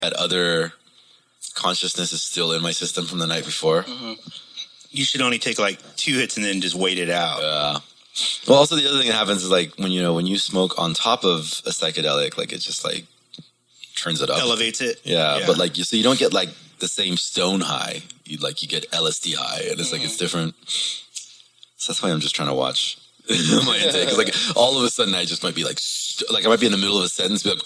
that other consciousness is still in my system from the night before. Mm-hmm. You should only take like 2 hits and then just wait it out. Well, also the other thing that happens is like when you smoke on top of a psychedelic, like it just like turns it up, elevates it. Yeah. But like so you don't get like the same stone high. You get LSD high, and it's like it's different. So that's why I'm just trying to watch my intake. Because like all of a sudden I just might be like I might be in the middle of a sentence, be like,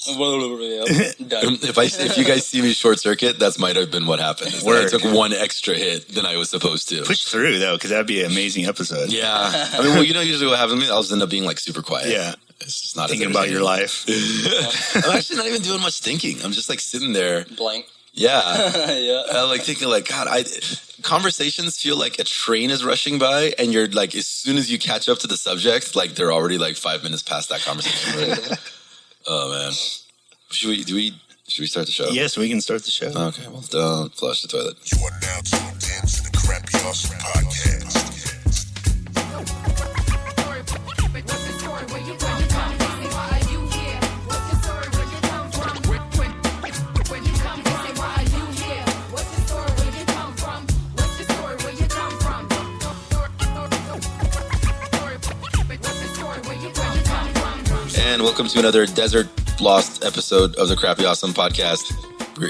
if you guys see me short circuit, that might have been what happened. I took one extra hit than I was supposed to. Push through though, because that'd be an amazing episode. Yeah, I mean, well, usually what happens to me, I'll just end up being like super quiet. Yeah, it's just not thinking about your life. I'm actually not even doing much thinking. I'm just like sitting there, blank. Yeah, yeah. Like thinking like, God, conversations feel like a train is rushing by, and you're like, as soon as you catch up to the subject, like they're already like 5 minutes past that conversation. Right? Oh man, should we start the show? Yes, we can start the show. Okay, well, don't flush the toilet. You are now tuned in to the Crappy Awesome Podcast. And welcome to another Desert Lost episode of the Crappy Awesome Podcast.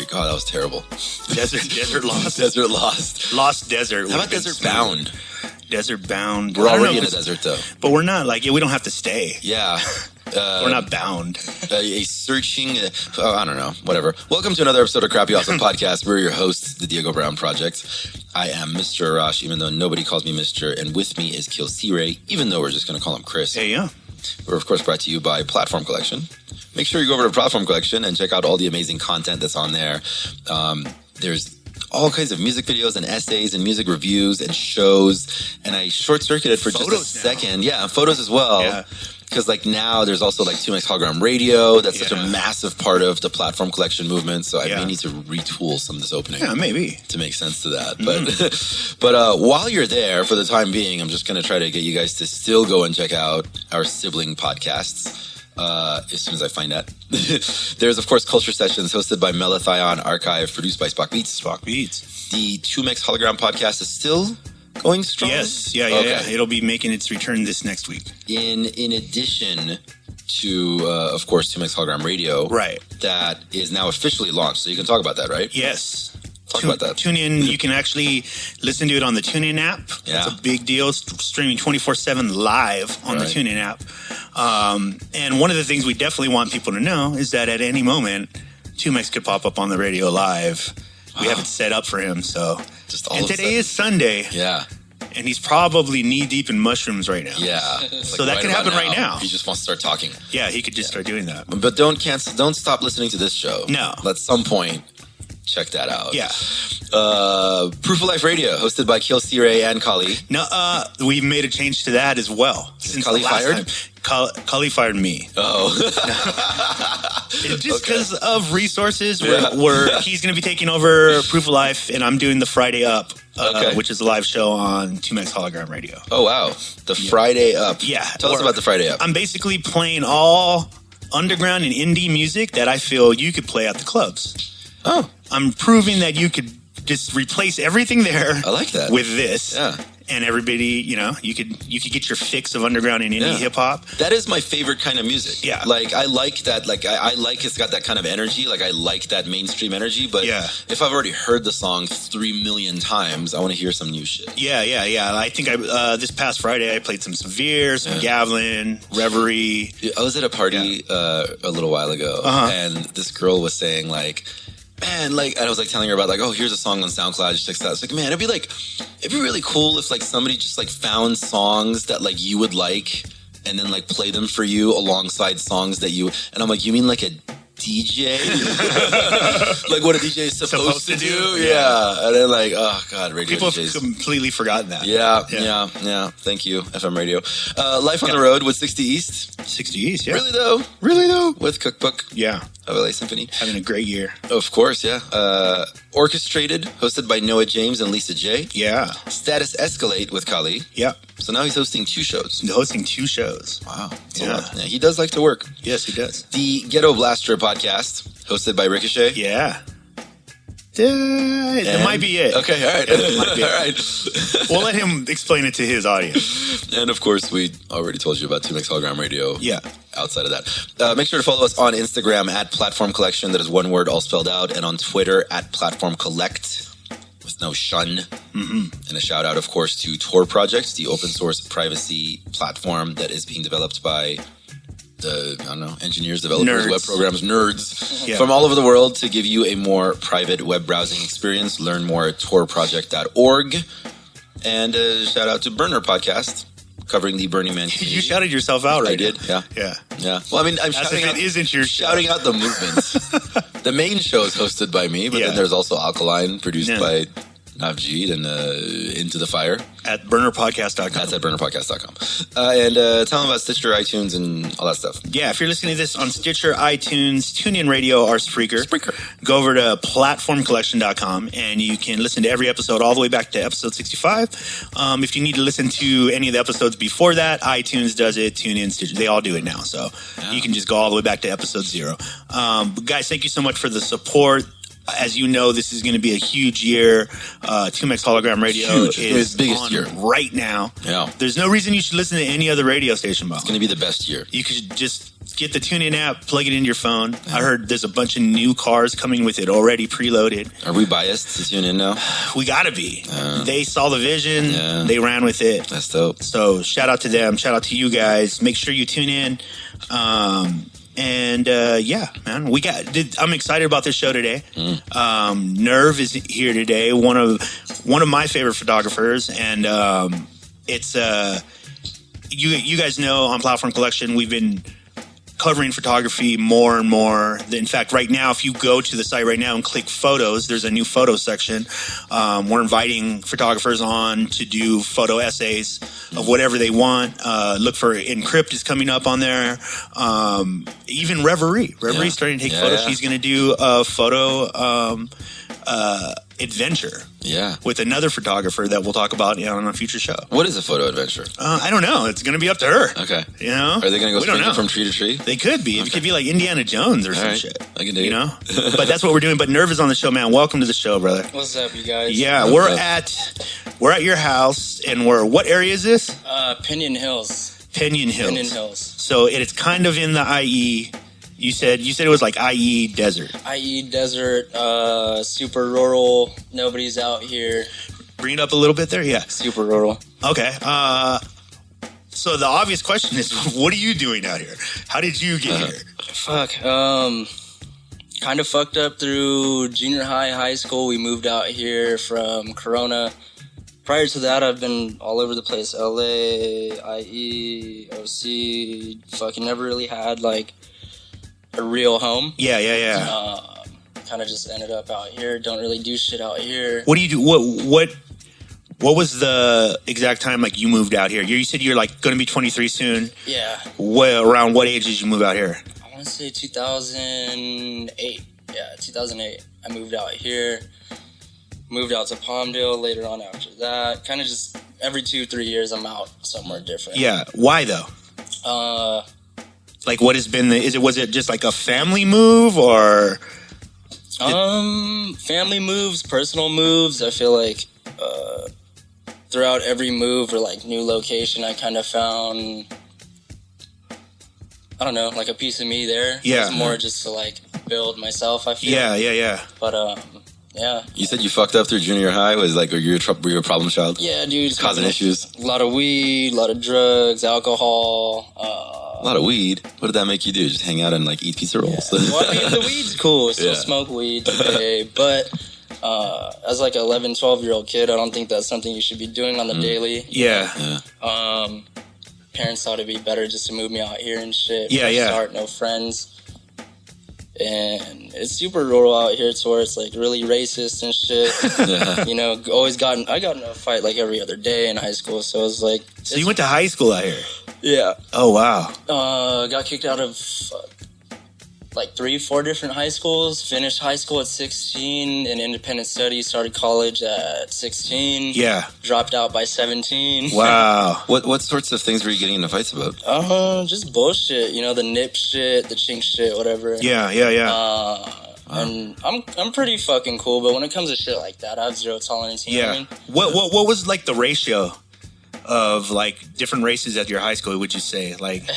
God, that was terrible. Desert Lost. Desert Lost. Lost Desert. How about Desert Bound? Desert Bound. We're already in a desert, though. But we're not, like, we don't have to stay. Yeah. We're not bound. A searching, I don't know, whatever. Welcome to another episode of Crappy Awesome Podcast. We're your hosts, the Diego Brown Project. I am Mr. Arash, even though nobody calls me Mr. And with me is Kilsire, even though we're just going to call him Chris. Hey, yeah. We're, of course, brought to you by Platform Collection. Make sure you go over to Platform Collection and check out all the amazing content that's on there. There's all kinds of music videos and essays and music reviews and shows. And I short-circuited for photos just a second. Yeah, photos as well. Yeah. Because like now there's also like 2Max Hologram Radio. That's such a massive part of the Platform Collection movement. So I may need to retool some of this opening. Yeah, maybe. To make sense to that. But while you're there, for the time being, I'm just going to try to get you guys to still go and check out our sibling podcasts. As soon as I find that. There's, of course, Culture Sessions hosted by Melathion Archive, produced by Spock Beats. The 2Max Hologram podcast is still going strong? Yes. Yeah. It'll be making its return this next week. In addition to, of course, 2Max Hologram Radio. Right. That is now officially launched. So you can talk about that, right? Yes. Talk about that. Tune in. You can actually listen to it on the TuneIn app. Yeah. That's a big deal. Streaming 24/7 live on the TuneIn app. And one of the things we definitely want people to know is that at any moment, 2Max could pop up on the radio live. We have it set up for him. So, just all and today is Sunday. Yeah. And he's probably knee deep in mushrooms right now. Yeah. So that could happen right now. He just wants to start talking. Yeah, he could just start doing that. But don't stop listening to this show. No. At some point, check that out. Yeah. Proof of Life Radio, hosted by Kilsire and Kali. No, we've made a change to that as well. Since Kali fired? Kali fired me. Oh. Just because of resources, where he's going to be taking over Proof of Life, and I'm doing the Friday Up, which is a live show on 2Max Hologram Radio. Oh, wow. The Friday Up. Yeah. Tell us about the Friday Up. I'm basically playing all underground and indie music that I feel you could play at the clubs. Oh. I'm proving that you could just replace everything there. I like that. With this. Yeah. And everybody, you could get your fix of underground and indie hip hop. That is my favorite kind of music. Yeah. Like, I like that. Like, I like it's got that kind of energy. Like, I like that mainstream energy. But if I've already heard the song 3 million times, I want to hear some new shit. Yeah. I think this past Friday, I played some Severe, some Gavlin, Reverie. I was at a party a little while ago, and this girl was saying, like, man, like, I was like telling her about, like, oh, here's a song on SoundCloud, just check that out. It's like, man, it'd be really cool if like somebody just like found songs that like you would like and then like play them for you alongside songs that you, and I'm like, you mean like a DJ? Like what a DJ is supposed to do? Yeah. And then like, oh God, radio People DJs. have completely forgotten that. Yeah. Thank you, FM radio. Life on the Road with 60 East. 60 East, yeah. Really though? With Cookbook. Yeah. Of LA Symphony. Having a great year. Of course, yeah. Orchestrated, hosted by Noah James and Lisa J. Yeah. Status Escalate with Kali. Yeah. So now he's hosting 2 shows. Hosting 2 shows. Wow. Yeah, he does like to work. Yes, he does. The Ghetto Blaster podcast, hosted by Ricochet. Yeah. It might be it. Okay, all right. All right. We'll let him explain it to his audience. And of course, we already told you about 2Mix Hologram Radio. Yeah. Outside of that. Make sure to follow us on Instagram at Platform Collection. That is one word, all spelled out. And on Twitter at Platform Collect with no shun. Mm-hmm. And a shout out, of course, to Tor Project, the open source privacy platform that is being developed by the, engineers, developers, nerds. Web programs, nerds from all over the world to give you a more private web browsing experience. Learn more at torproject.org. And shout out to Burner Podcast, covering the Burning Man community. You shouted yourself out, right? I did, yeah. Well, I mean, I'm shouting out, isn't your shouting out the movement. The main show is hosted by me, but then there's also Alkaline, produced by Navjeet, and Into the Fire. At burnerpodcast.com. That's at burnerpodcast.com. And tell them about Stitcher, iTunes, and all that stuff. Yeah, if you're listening to this on Stitcher, iTunes, TuneIn Radio, or Spreaker, go over to platformcollection.com, and you can listen to every episode all the way back to episode 65. If you need to listen to any of the episodes before that, iTunes does it, TuneIn, Stitcher, they all do it now. So you can just go all the way back to episode 0. But guys, thank you so much for the support. As you know, this is going to be a huge year. 2Mix Hologram Radio is biggest on year right now. Yeah. There's no reason you should listen to any other radio station, Bob. It's going to be the best year. You could just get the TuneIn app, plug it into your phone. I heard there's a bunch of new cars coming with it already preloaded. Are we biased to tune in now? We got to be. They saw the vision. They ran with it. That's dope. So shout out to them. Shout out to you guys. Make sure you tune in. And man, I'm excited about this show today. Nerv is here today, one of my favorite photographers, and it's you guys know on Platform Collection we've been covering photography more and more. In fact, right now, if you go to the site right now and click photos, there's a new photo section. We're inviting photographers on to do photo essays of whatever they want. Look for Encrypt is coming up on there. Even Reverie. Reverie's starting to take photos. She's going to do a photo adventure with another photographer that we'll talk about on a future show. What is a photo adventure? I don't know. It's going to be up to her. Okay. You know? Are they going to go sprinting from tree to tree? They could be. It could be like Indiana Jones or some shit. I can do it. But that's what we're doing. But Nerv is on the show, man. Welcome to the show, brother. What's up, you guys? Yeah, we're at your house, and what area is this? Pinion Hills. Pinion Hills. Pinion Hills. So it's kind of in the IE. You said it was like IE desert. IE desert, super rural. Nobody's out here. Bring it up a little bit there, yeah. Super rural. Okay. So the obvious question is, what are you doing out here? How did you get here? Fuck. Kind of fucked up through junior high school. We moved out here from Corona. Prior to that, I've been all over the place. LA, IE, OC. Fucking never really had like a real home. Yeah. Kind of just ended up out here. Don't really do shit out here. What do you do? What was the exact time like you moved out here? You said you're like going to be 23 soon. Yeah. Around what age did you move out here? I want to say 2008. Yeah, 2008. I moved out here. Moved out to Palmdale later on after that. Kind of just every 2-3 years I'm out somewhere different. Yeah. Why though? Like what has been was it just like a family move or? Family moves, personal moves. I feel like throughout every move or like new location, I kind of found, I don't know, like a piece of me there. Yeah. It's more just to like build myself, I feel. Yeah. But yeah. You said you fucked up through junior high. Was like were you a problem child? Yeah, dude. Causing issues. A lot of weed, a lot of drugs, alcohol. A lot of weed. What did that make you do? Just hang out and like eat pizza rolls? Yeah. Well, I mean, the weed's cool. Still smoke weed today, but as like an 11, 12-year-old kid, I don't think that's something you should be doing on the daily. Yeah. Parents thought it'd be better just to move me out here and shit. Yeah. Start, no friends. And it's super rural out here to where it's like really racist and shit. You know, I got in a fight like every other day in high school. So it was like. So you went to high school out here? Yeah. Oh, wow. Got kicked out of like 3-4 different high schools. Finished high school at 16 in independent studies. Started college at 16. Yeah. Dropped out by 17. Wow. What sorts of things were you getting into fights about? Just bullshit. You know, the nip shit, the chink shit, whatever. Yeah. And I'm pretty fucking cool, but when it comes to shit like that, I have zero tolerance. You know what I mean? What was like the ratio of like different races at your high school? Would you say like?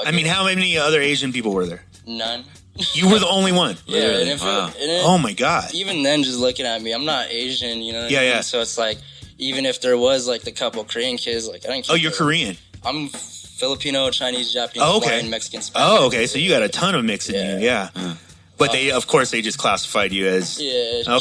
I mean, how many other Asian people were there? None. You were the only one. Yeah, Really? and if Oh my god. even then, just looking at me, I'm not Asian. You know what I mean? Yeah. So it's like, even if there was like the couple Korean kids, like I didn't. Oh, you're Korean. I'm Filipino, Chinese, Japanese, Hawaiian, Mexican, Spanish. Oh, okay. So you got a ton of mix in you. Yeah. But they, of course, they just classified you as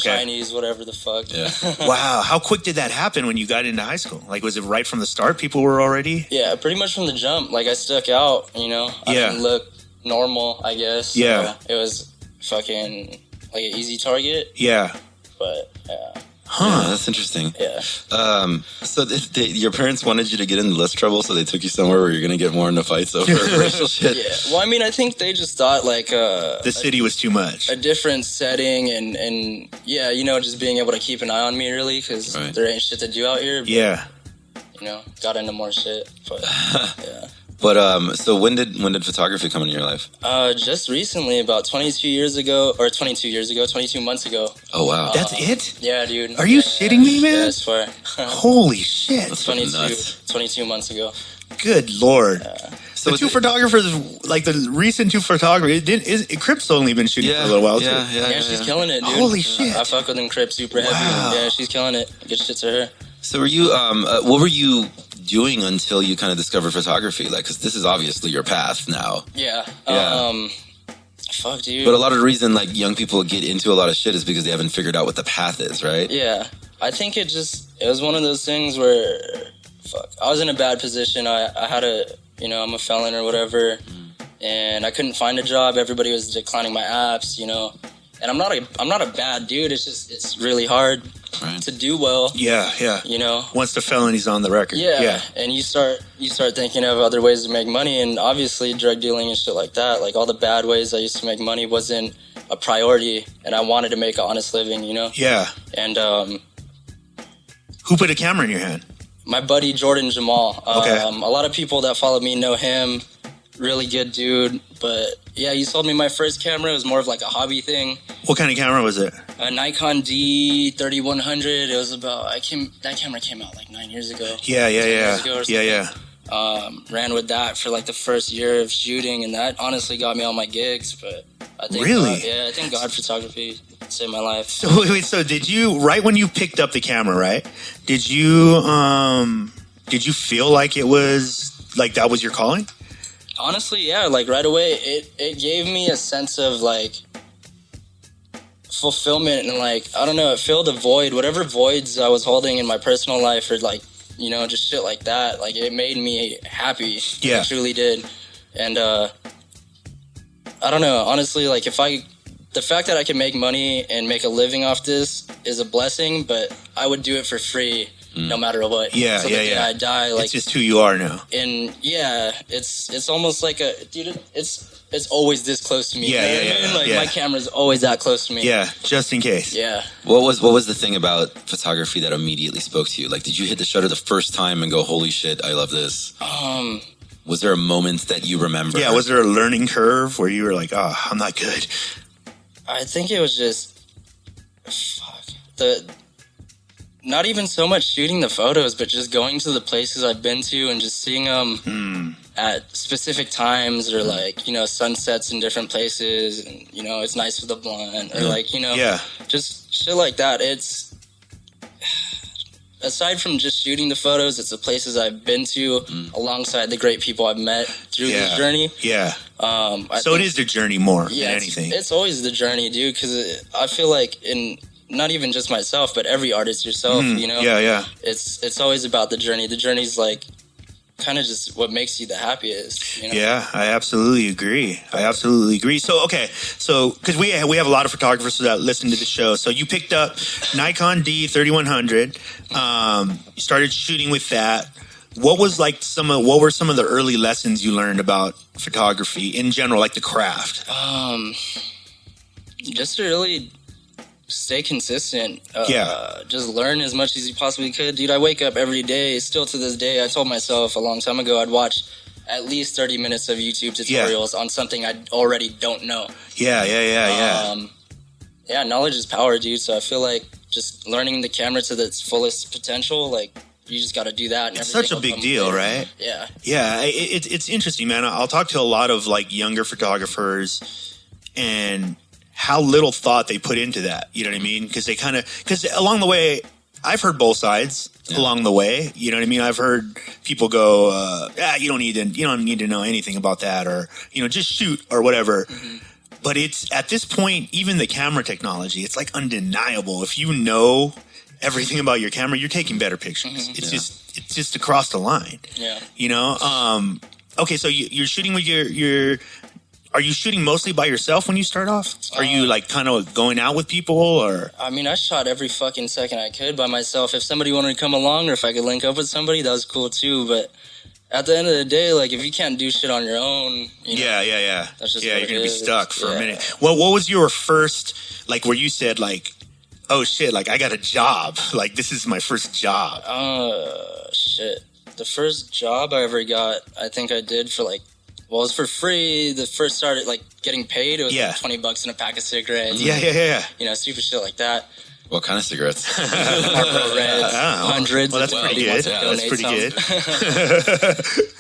Chinese, whatever the fuck. Yeah. Wow. How quick did that happen when you got into high school? Like, was it right from the start? People were already. Yeah, pretty much from the jump. Like I stuck out. You know. I didn't look normal, I guess. Yeah. So it was fucking like an easy target. Yeah. But yeah. Huh. Yeah, that's interesting. Yeah. So your parents wanted you to get into less trouble, so they took you somewhere where you're going to get more into fights over racial shit. Yeah. Well, I mean, I think they just thought like the city was too much. A different setting and yeah, you know, just being able to keep an eye on me really because there ain't shit to do out here. But, yeah. You know, got into more shit. But yeah. But so when did photography come into your life? Just recently, about 22 months ago. Oh wow, that's it? Yeah, dude. Are you shitting me, man? Yeah, I swear. Holy shit! That's 22 months ago. Good lord. So the two photographers, like the recent two photographers, Crip's only been shooting for a little while too. Yeah, she's killing it, dude. Holy shit! I fuck with them Crip super heavy. Yeah, she's killing it. Good shit to her. So were you? What were you doing until you kind of discovered photography? Like, because this is obviously your path now. Yeah. Fuck, dude. But a lot of the reason like young people get into a lot of shit is because they haven't figured out what the path is, right? Yeah. I think it was one of those things where, I was in a bad position. I had I'm a felon or whatever, and I couldn't find a job. Everybody was declining my apps, you know. And I'm not a bad dude. It's just, it's really hard to do well. Yeah. You know, once the felony's on the record. Yeah. And you start thinking of other ways to make money, and obviously drug dealing and shit like that. Like all the bad ways I used to make money wasn't a priority, and I wanted to make an honest living. You know. Yeah. And who put a camera in your hand? My buddy Jordan Jamal. Okay. A lot of people that follow me know him. Really good dude, but yeah, he sold me my first camera. It was more of like a hobby thing. What kind of camera was it? A Nikon D3100. It was about that camera came out like 9 years ago. Yeah. Ran with that for like the first year of shooting, and that honestly got me all my gigs. But I think really, I think God photography saved my life. So did you, right when you picked up the camera, right? Did you feel like it was like that was your calling? Honestly, yeah, like right away, it gave me a sense of like fulfillment and like, I don't know, it filled a void, whatever voids I was holding in my personal life or like, you know, just shit like that. Like it made me happy. Yeah. It truly did. And I don't know, honestly, like the fact that I can make money and make a living off this is a blessing, but I would do it for free. No matter what. Yeah, so the day I die, like it's just who you are now. And yeah, it's almost like it's always this close to me. Yeah. Like my camera's always that close to me. Yeah, just in case. Yeah. What was the thing about photography that immediately spoke to you? Like, did you hit the shutter the first time and go, "Holy shit, I love this"? Was there a moment that you remember? Yeah. Was there a learning curve where you were like, "Oh, I'm not good"? I think it was just not even so much shooting the photos, but just going to the places I've been to and just seeing them at specific times or like, you know, sunsets in different places and, you know, it's nice with a blunt or like, you know, just shit like that. It's, aside from just shooting the photos, it's the places I've been to alongside the great people I've met through this journey. Yeah. So it is the journey more than anything. It's always the journey, dude, because I feel like not even just myself, but every artist yourself, you know? Yeah. It's always about the journey. The journey's like kind of just what makes you the happiest, you know? Yeah, I absolutely agree. So, okay. So, because we have a lot of photographers that listen to the show. So you picked up Nikon D3100. You started shooting with that. what were some of the early lessons you learned about photography in general, like the craft? Just to really stay consistent. Just learn as much as you possibly could. Dude, I wake up every day, still to this day. I told myself a long time ago I'd watch at least 30 minutes of YouTube tutorials on something I already don't know. Knowledge is power, dude. So I feel like just learning the camera to its fullest potential, like, you just got to do that. And it's such a big deal, right? Yeah. Yeah, it's interesting, man. I'll talk to a lot of, like, younger photographers and how little thought they put into that. You know what I mean? Because along the way, I've heard both sides along the way. You know what I mean? I've heard people go, you don't need to know anything about that, or, just shoot or whatever. Mm-hmm. But it's at this point, even the camera technology, it's like undeniable. If you know everything about your camera, you're taking better pictures. Mm-hmm. It's just across the line. Yeah. Okay, so you're shooting with your are you shooting mostly by yourself when you start off? Are you like kind of going out with people, or? I mean, I shot every fucking second I could by myself. If somebody wanted to come along, or if I could link up with somebody, that was cool too. But at the end of the day, like, if you can't do shit on your own, that's just you're gonna be stuck for a minute. What was your first, like, where you said, like, oh shit, like, I got a job, like, this is my first job? Shit. The first job I ever got, I think I did for like, well, it was for free. The first started like getting paid. It was like $20 in a pack of cigarettes. Yeah. Stupid shit like that. What kind of cigarettes? Marlboro Reds, hundreds. Well, that's pretty good. That's pretty good.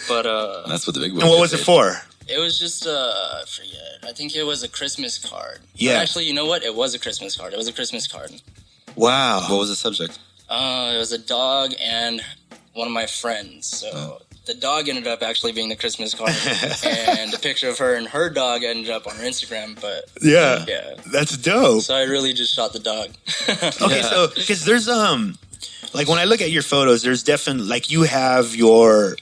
But that's what the big boys. And what was it for? It was just I forget. I think it was a Christmas card. Yeah. But actually, you know what? It was a Christmas card. Wow. What was the subject? It was a dog and one of my friends. So the dog ended up actually being the Christmas card, and the picture of her and her dog ended up on her Instagram. But yeah, that's dope. So I really just shot the dog. Okay, so because there's like, when I look at your photos, there's definitely, like, you have your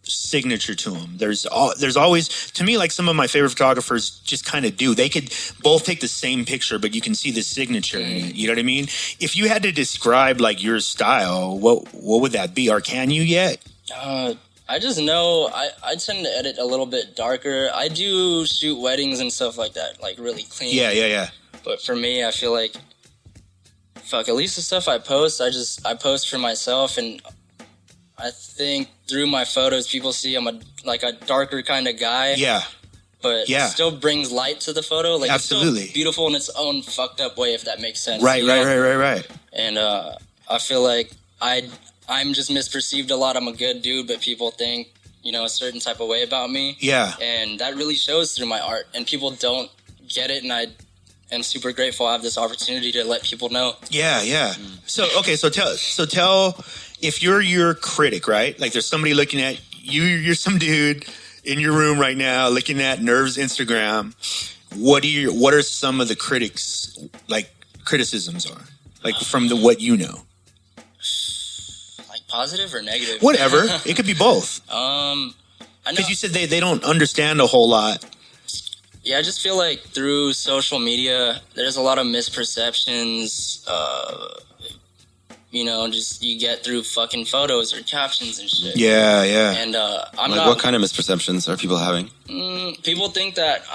signature to them. There's always, to me, like, some of my favorite photographers just kind of do. They could both take the same picture, but you can see the signature in it. You know what I mean? If you had to describe, like, your style, what would that be? Or can you yet? I just know I tend to edit a little bit darker. I do shoot weddings and stuff like that, like, really clean. Yeah. But for me, I feel like, at least the stuff I post, I post for myself, and I think through my photos, people see I'm a darker kind of guy. Yeah. But it still brings light to the photo. Like, absolutely. It's still beautiful in its own fucked up way, if that makes sense. Right. And I feel like I'm just misperceived a lot. I'm a good dude, but people think, a certain type of way about me. Yeah. And that really shows through my art. And people don't get it, and I am super grateful I have this opportunity to let people know. Yeah. So, okay, so tell, if you're your critic, right? Like, there's somebody looking at you, you're some dude in your room right now looking at Nerv's Instagram. What are some of the critics, like, criticisms are? Like, from what you know? Positive or negative? Whatever. It could be both. I know. Because you said they don't understand a whole lot. Yeah, I just feel like through social media, there's a lot of misperceptions. Just you get through fucking photos or captions and shit. Yeah. And what kind of misperceptions are people having? People think that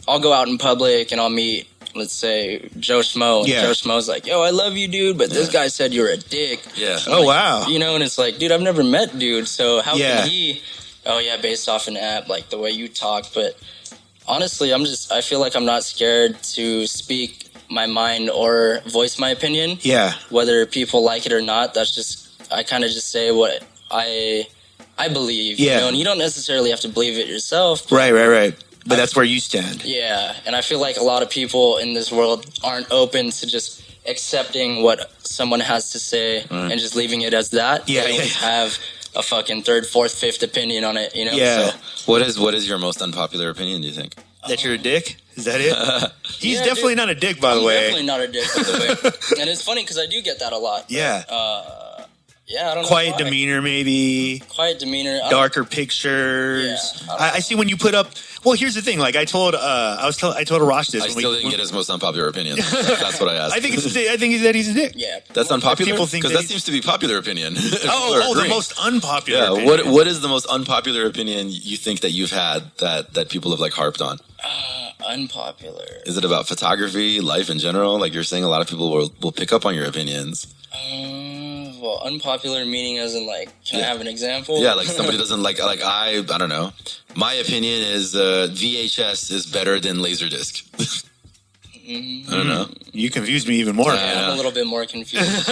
I'll go out in public and I'll meet, let's say, Joe Schmo. Yeah. Joe Schmo's like, yo, I love you, dude, but this guy said you're a dick. Yeah. Oh, wow. And it's like, dude, I've never met dude, so how can he... Oh, yeah, based off an app, like the way you talk. But honestly, I feel like I'm not scared to speak my mind or voice my opinion. Yeah. Whether people like it or not, I kind of just say what I believe. Yeah. And you don't necessarily have to believe it yourself. Right. But that's where you stand. Yeah, and I feel like a lot of people in this world aren't open to just accepting what someone has to say and just leaving it as that. Yeah, they always have a fucking third, fourth, fifth opinion on it, Yeah. So, what is your most unpopular opinion, do you think? That you're a dick? Is that it? He's definitely not a dick, by the way. Definitely not a dick, by the way. And it's funny because I do get that a lot. Yeah. I don't know. Quiet demeanor, maybe. Quiet demeanor. Darker pictures. Yeah, I see when you put up Well, here's the thing. Like I told Arash this. I still didn't get his most unpopular opinion. That's what I asked. I think that he's a dick. Yeah. That's unpopular? People think because that seems to be popular opinion. The most unpopular opinion. What is the most unpopular opinion you think that you've had that people have like harped on? Unpopular. Is it about photography, life in general? Like you're saying a lot of people will pick up on your opinions. Well, unpopular meaning as in like, can I have an example? Yeah, like somebody doesn't like I don't know. My opinion is VHS is better than Laserdisc. I don't know. You confused me even more. I'm a little bit more confused.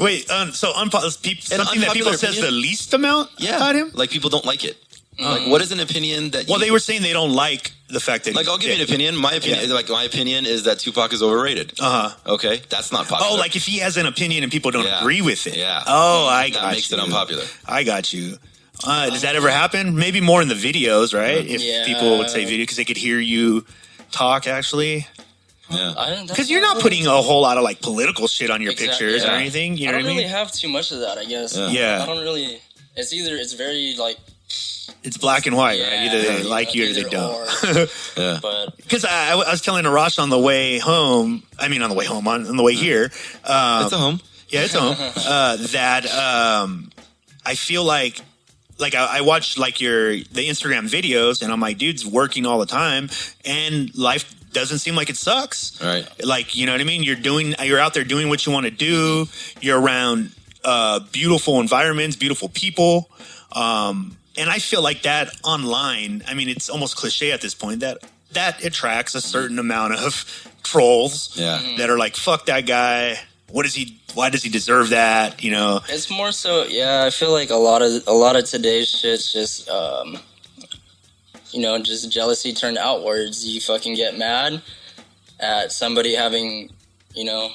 Wait, so something that people says the least amount about him? Like people don't like it. Like what is an opinion that Well, they were saying they don't like the fact that like I'll give you an opinion. My opinion is that Tupac is overrated. Okay, that's not popular. Oh, like if he has an opinion and people don't agree with it. Yeah. Oh, that makes it unpopular. I got you. Does that ever happen? Maybe more in the videos, right? If people would say video because they could hear you talk actually. Yeah. Because you're not putting a whole lot of like political shit on your pictures or anything. You know what I mean? I don't really have too much of that, I guess. Yeah. I don't really. It's very like. It's black and white, right? Either they like you or they don't. Yeah. But because I was telling Arash on the way home. I mean, on the way home, on the way here. It's a home. Yeah, it's a home. That I feel like I watch like the Instagram videos, and I'm like, dude's working all the time, and life doesn't seem like it sucks. Right. Like, you know what I mean? You're out there doing what you want to do. You're around beautiful environments, beautiful people. And I feel like that online, I mean, it's almost cliche at this point, that attracts a certain amount of trolls that are like, fuck that guy. Why does he deserve that? You know? It's more so, I feel like a lot of today's shit's just, just jealousy turned outwards. You fucking get mad at somebody having,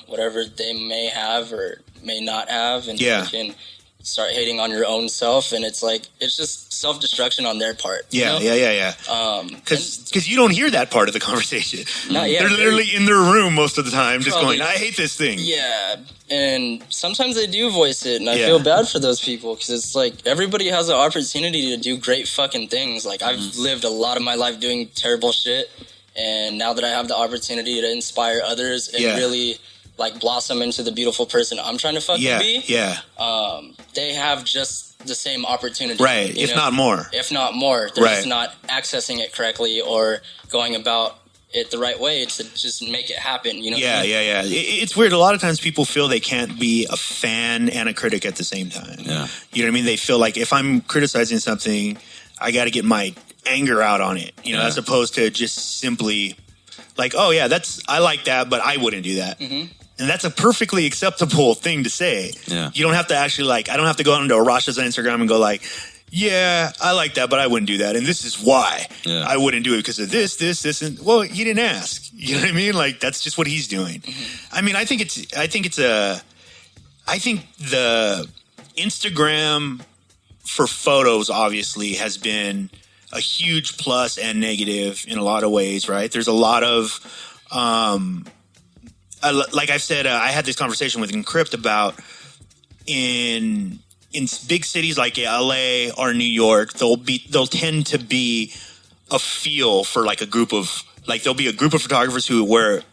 whatever they may have or may not have, and you can start hating on your own self, and it's like it's just self-destruction on their part. Yeah. Because you don't hear that part of the conversation. Not yet. They're literally in their room most of the time, just going, "I hate this thing." Yeah, and sometimes they do voice it, and I feel bad for those people because it's like everybody has an opportunity to do great fucking things. Like I've lived a lot of my life doing terrible shit, and now that I have the opportunity to inspire others and really like blossom into the beautiful person I'm trying to fucking be. Yeah. They have just the same opportunity. Right. If not more. If not more. They're just not accessing it correctly or going about it the right way to just make it happen. You know? Yeah. It's weird. A lot of times people feel they can't be a fan and a critic at the same time. Yeah. You know what I mean? They feel like if I'm criticizing something, I got to get my anger out on it, as opposed to just simply like, oh yeah, I like that, but I wouldn't do that. Mm-hmm. And that's a perfectly acceptable thing to say. Yeah. You don't have to actually I don't have to go onto Arash's Instagram and go like, yeah, I like that, but I wouldn't do that. And this is why I wouldn't do it because of this, and well, he didn't ask. You know what I mean? Like that's just what he's doing. Mm-hmm. I mean, I think the Instagram for photos obviously has been a huge plus and negative in a lot of ways, right? There's a lot of, like I've said, I had this conversation with Encrypt about in big cities like LA or New York, they'll tend to be a feel for like there'll be a group of photographers where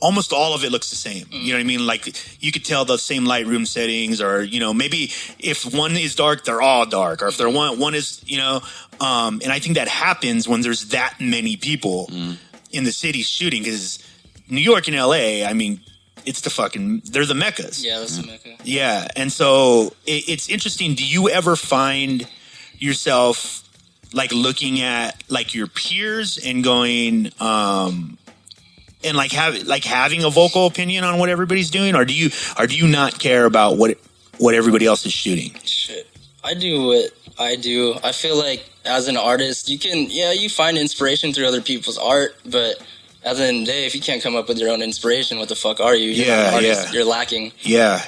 almost all of it looks the same. You know what I mean? Like you could tell the same Lightroom settings, or maybe if one is dark, they're all dark, or if they're one is and I think that happens when there's that many people in the city shooting, because New York and LA, I mean, they're the meccas. Yeah, that's the mecca. Yeah, and so it's interesting. Do you ever find yourself like looking at like your peers and going, and having a vocal opinion on what everybody's doing, or do you not care about what everybody else is shooting? Shit, I do what I do. I feel like as an artist, you find inspiration through other people's art, but at the end of the day, if you can't come up with your own inspiration, what the fuck are you? You're not an artist. You're lacking. Yeah.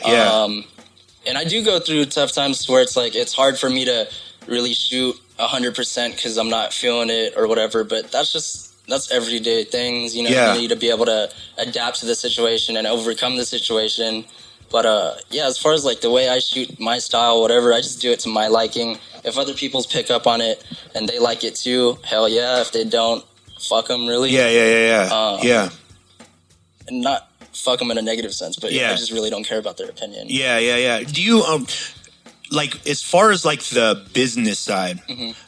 And I do go through tough times where it's like it's hard for me to really shoot 100% because I'm not feeling it or whatever. But that's everyday things. You need to be able to adapt to the situation and overcome the situation. But yeah, as far as like the way I shoot, my style, whatever, I just do it to my liking. If other people's pick up on it and they like it too, hell yeah. If they don't, fuck them, really. Yeah. And not fuck them in a negative sense, but Yeah. I just really don't care about their opinion. Yeah. Do you like, as far as like the business side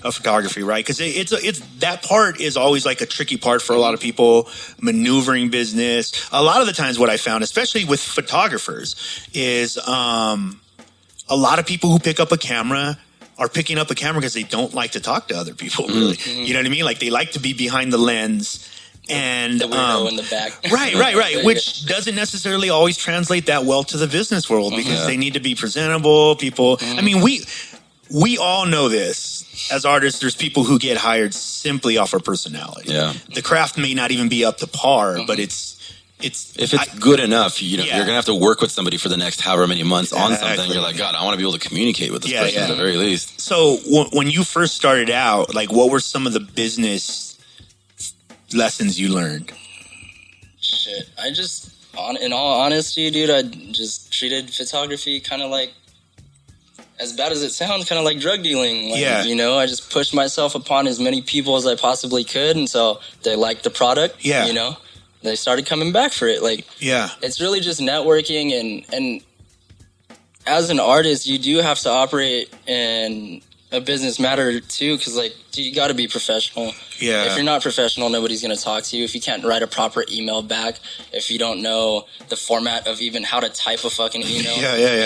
of photography, right? Because it's that part is always like a tricky part for a lot of people, maneuvering business. A lot of the times, what I found, especially with photographers, is a lot of people who pick up a camera are picking up a camera because they don't like to talk to other people. Really, you know what I mean? Like they like to be behind the lens. And the weirdo in the back. Right. Which doesn't necessarily always translate that well to the business world because they need to be presentable. People, I mean, we all know this as artists. There's people who get hired simply off of personality. Yeah, the craft may not even be up to par, but it's if it's good enough, you know, you're gonna have to work with somebody for the next however many months on something. You're like, God, I want to be able to communicate with this person at the very least. So when you first started out, like, what were some of the business lessons you learned? Shit, I just, in all honesty, dude, I just treated photography kind of like, as bad as it sounds, kind of like drug dealing. Like, you know, I just pushed myself upon as many people as I possibly could until they liked the product. You know, they started coming back for it. Like, it's really just networking, and as an artist, you do have to operate in a business matter too, because like, dude, you got to be professional. If you're not professional, nobody's going to talk to you. If you can't write a proper email back, if you don't know the format of even how to type a fucking email,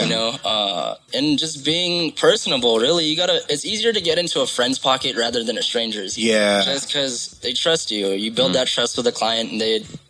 you know, and just being personable, really, you gotta, it's easier to get into a friend's pocket rather than a stranger's. Just because they trust you. You build that trust with a client and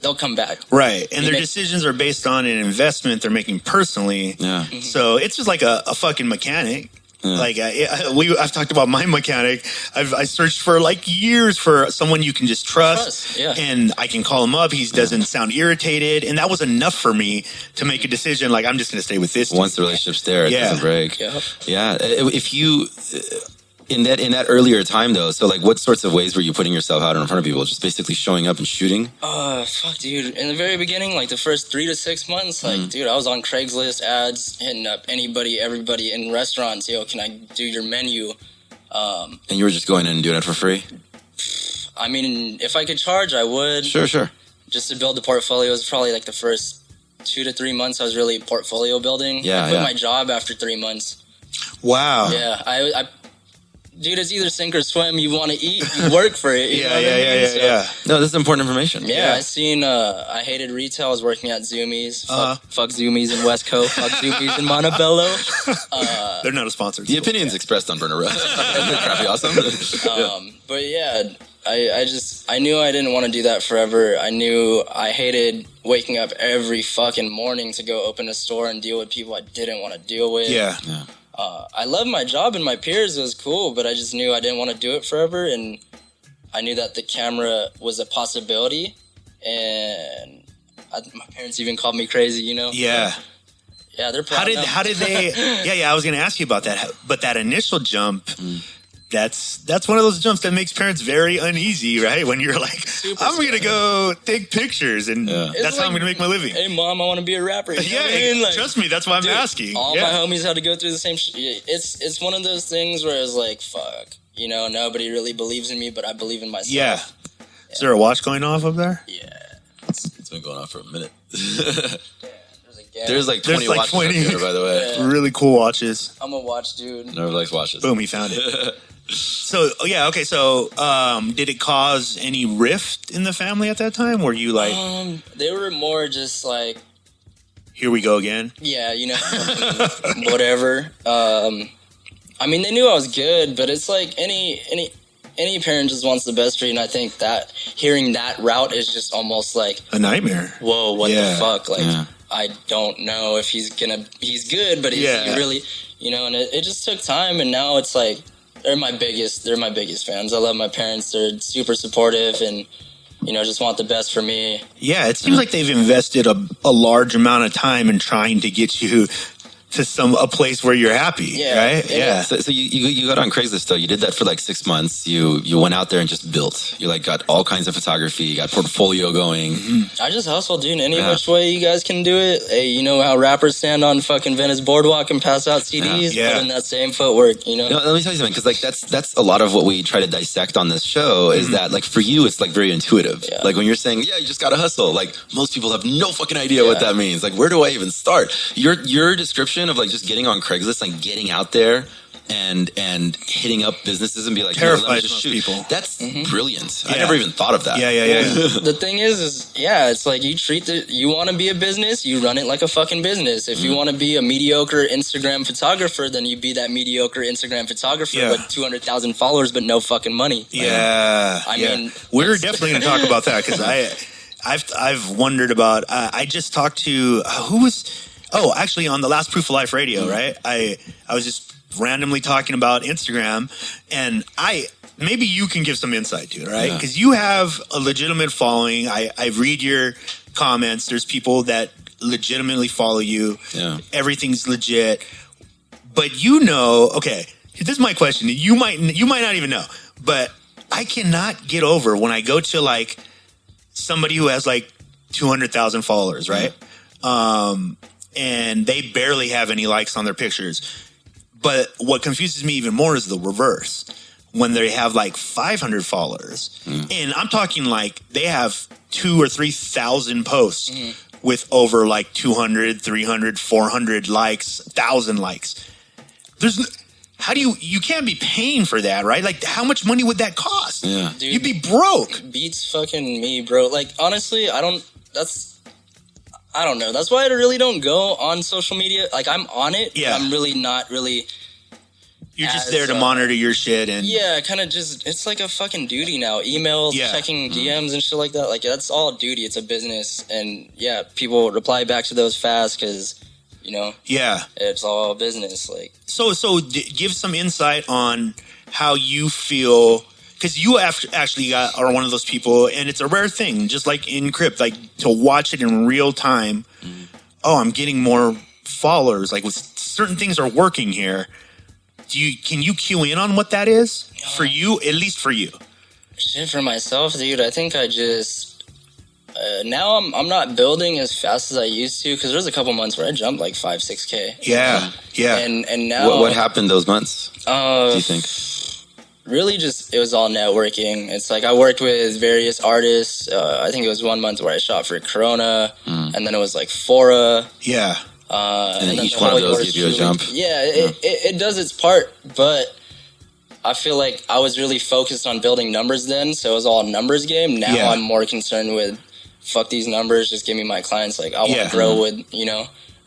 they'll come back. Right. And their decisions are based on an investment they're making personally. So it's just like a fucking mechanic. Like I've talked about my mechanic. I searched for like years for someone you can just trust, and I can call him up. He doesn't sound irritated, and that was enough for me to make a decision. Like, I'm just going to stay with this. Once the relationship's there, it doesn't break. If you in that earlier time though, so like, what sorts of ways were you putting yourself out in front of people? Just basically showing up and shooting? Fuck, dude. In the very beginning, like the first 3 to 6 months, like, dude, I was on Craigslist ads, hitting up everybody in restaurants. Yo, can I do your menu? And you were just going in and doing it for free? I mean, if I could charge, I would. Sure. Just to build the portfolio. It was probably like the first 2 to 3 months I was really portfolio building. I quit my job after 3 months. Wow. Yeah, I dude, it's either sink or swim. You want to eat, you work for it. You know what I mean? No, this is important information. I seen, I hated retail. I was working at Zoomies. Fuck Zoomies in West Coast. Fuck Zoomies in Montebello. They're not a sponsor. The opinions expressed on Burner Road. Crappy awesome. But yeah, I knew I didn't want to do that forever. I knew I hated waking up every fucking morning to go open a store and deal with people I didn't want to deal with. I love my job and my peers. It was cool, but I just knew I didn't want to do it forever, and I knew that the camera was a possibility, and my parents even called me crazy, you know? Yeah, they're proud. How did they? I was going to ask you about that, but that initial jump. That's one of those jumps that makes parents very uneasy, right? When you're like, I'm going to go take pictures, and that's how I'm going to make my living. Hey, Mom, I want to be a rapper. You know what I mean? Like, trust me, that's why I'm asking. All my homies had to go through the same shit. It's one of those things where it's like, fuck, you know, nobody really believes in me, but I believe in myself. Is there a watch going off up there? It's been going off for a minute. There's like 20 watches up here, by the way. Really cool watches. I'm a watch dude. Nerv likes watches. Boom, he found it. So, did it cause any rift in the family at that time? Were you like... they were more just like... Here we go again? Yeah, you know, whatever. I mean, they knew I was good, but it's like any parent just wants the best for you, and I think that hearing that route is just almost like... a nightmare. Whoa, what the fuck? Like, I don't know if he's good, but he really... You know, and it just took time, and now it's like... They're my biggest fans. I love my parents. They're super supportive and, you know, just want the best for me. Yeah, it seems like they've invested a large amount of time in trying to get you to a place where you're happy, right? Yeah. So you got on Craigslist though. You did that for like 6 months. You went out there and just built. You like got all kinds of photography. You got portfolio going. I just hustle, dude. Any which way you guys can do it. Hey, you know how rappers stand on fucking Venice Boardwalk and pass out CDs? Yeah. Put in that same footwork, you know? Let me tell you something, because like that's a lot of what we try to dissect on this show is that like for you it's like very intuitive. Yeah. Like when you're saying, you just gotta hustle, like most people have no fucking idea what that means. Like where do I even start? Your description of like just getting on Craigslist, like getting out there and hitting up businesses and be like, terrifies just most people. That's brilliant. Yeah. I never even thought of that. Yeah. The thing is it's like you want to be a business, you run it like a fucking business. If you want to be a mediocre Instagram photographer, then you be that mediocre Instagram photographer with 200,000 followers but no fucking money. Yeah. I mean, we're definitely going to talk about that because I've wondered about. I just talked to who was. Oh, actually, on the last Proof of Life radio, right? I was just randomly talking about Instagram, and maybe you can give some insight to it, right? Because you have a legitimate following. I read your comments. There's people that legitimately follow you. Yeah. Everything's legit. But okay, this is my question. You might not even know, but I cannot get over when I go to like somebody who has like 200,000 followers, right? And they barely have any likes on their pictures. But what confuses me even more is the reverse. When they have like 500 followers, and I'm talking like they have 2,000 or 3,000 posts with over like 200, 300, 400 likes, 1,000 likes. How do you can't be paying for that, right? Like, how much money would that cost? Yeah. Dude, you'd be broke. Beats fucking me, bro. Like, honestly, I don't know. That's why I really don't go on social media. Like, I'm on it. Yeah. I'm really not really. You're just there to monitor your shit and. Yeah, kind of just. It's like a fucking duty now. Emails, checking DMs and shit like that. Like, that's all duty. It's a business. And yeah, people reply back to those fast because, it's all business. Like. So give some insight on how you feel. Because you actually are one of those people, and it's a rare thing, just like in Crypt, like to watch it in real time. Oh, I'm getting more followers. Like certain things are working here. Can you cue in on what that is for you? At least for you. Shit, for myself, dude. I think I just now I'm not building as fast as I used to because there's a couple months where I jumped like 5-6K. Yeah. And now what happened those months? Do you think? Really just it was all networking. It's like I worked with various artists. I think it was 1 month where I shot for Corona, and then it was like Fora. Yeah. And then each one of those give you a jump. Yeah, it does its part, but I feel like I was really focused on building numbers then, so it was all a numbers game. Now I'm more concerned with fuck these numbers, just give me my clients. Like I want to grow with,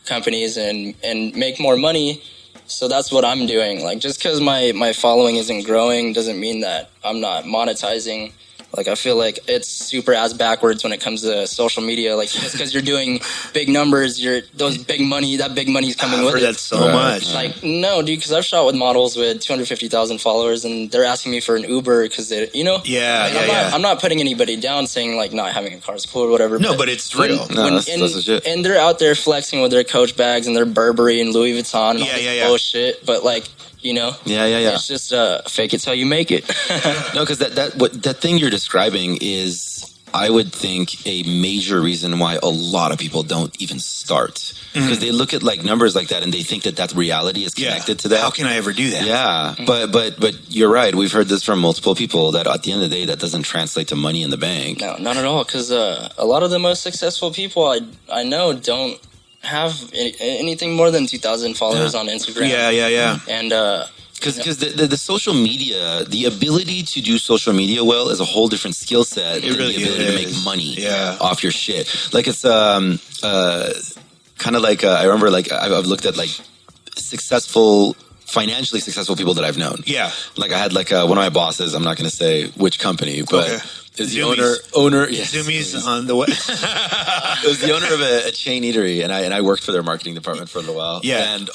companies and make more money. So that's what I'm doing. Like, just because my following isn't growing doesn't mean that I'm not monetizing. Like, I feel like it's super ass backwards when it comes to social media. Like, just because you're doing big numbers, that big money's coming with it. That's so much. Like, no, dude, because I've shot with models with 250,000 followers, and they're asking me for an Uber because they, I'm not putting anybody down saying, like, not having a car is cool or whatever. No, but it's real. That's legit. And they're out there flexing with their Coach bags and their Burberry and Louis Vuitton and all this bullshit. But, like, it's just fake it till you make it. No, because that thing you're describing is, I would think, a major reason why a lot of people don't even start, because they look at like numbers like that and they think that reality is connected to that. How can I ever do that? Yeah, but you're right. We've heard this from multiple people that at the end of the day, that doesn't translate to money in the bank. No, not at all. Because a lot of the most successful people I know don't have anything more than 2,000 followers on Instagram. Yeah. And because the social media, the ability to do social media well is a whole different skill set than really the ability to make money off your shit. Like it's kind of like I remember like I've looked at like financially successful people that I've known. Yeah. Like I had like one of my bosses, I'm not going to say which company, but is the owner Zoomies on the way. It was the owner of a chain eatery, and I worked for their marketing department for a little while. Yeah. And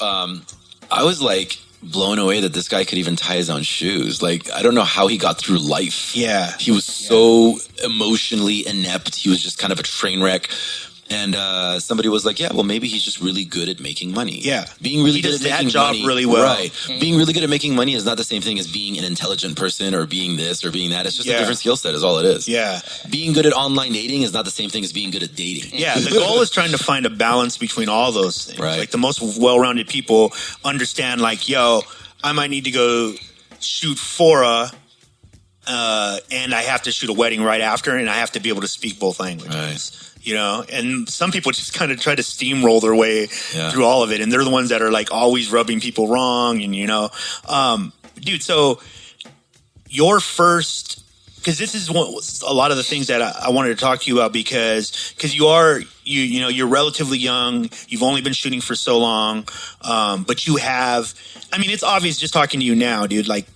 I was like blown away that this guy could even tie his own shoes. Like, I don't know how he got through life. Yeah. He was so emotionally inept. He was just kind of a train wreck. And somebody was like, yeah, well, maybe he's just really good at making money. Yeah. Being really He good does at that making job money. really well. Right. Being really good at making money is not the same thing as being an intelligent person or being this or being that. It's just a different skill set is all it is. Yeah. Being good at online dating is not the same thing as being good at dating. Yeah, the goal is trying to find a balance between all those things. Right. Like the most well-rounded people understand like, yo, I might need to go shoot Fora and I have to shoot a wedding right after and I have to be able to speak both languages. Right. You know, and some people just kind of try to steamroll their way through all of it. And they're the ones that are like always rubbing people wrong. And, you know, dude, so your first, because this is a lot of the things that I wanted to talk to you about because you're relatively young. You've only been shooting for so long. But you have, I mean, it's obvious just talking to you now, dude, like,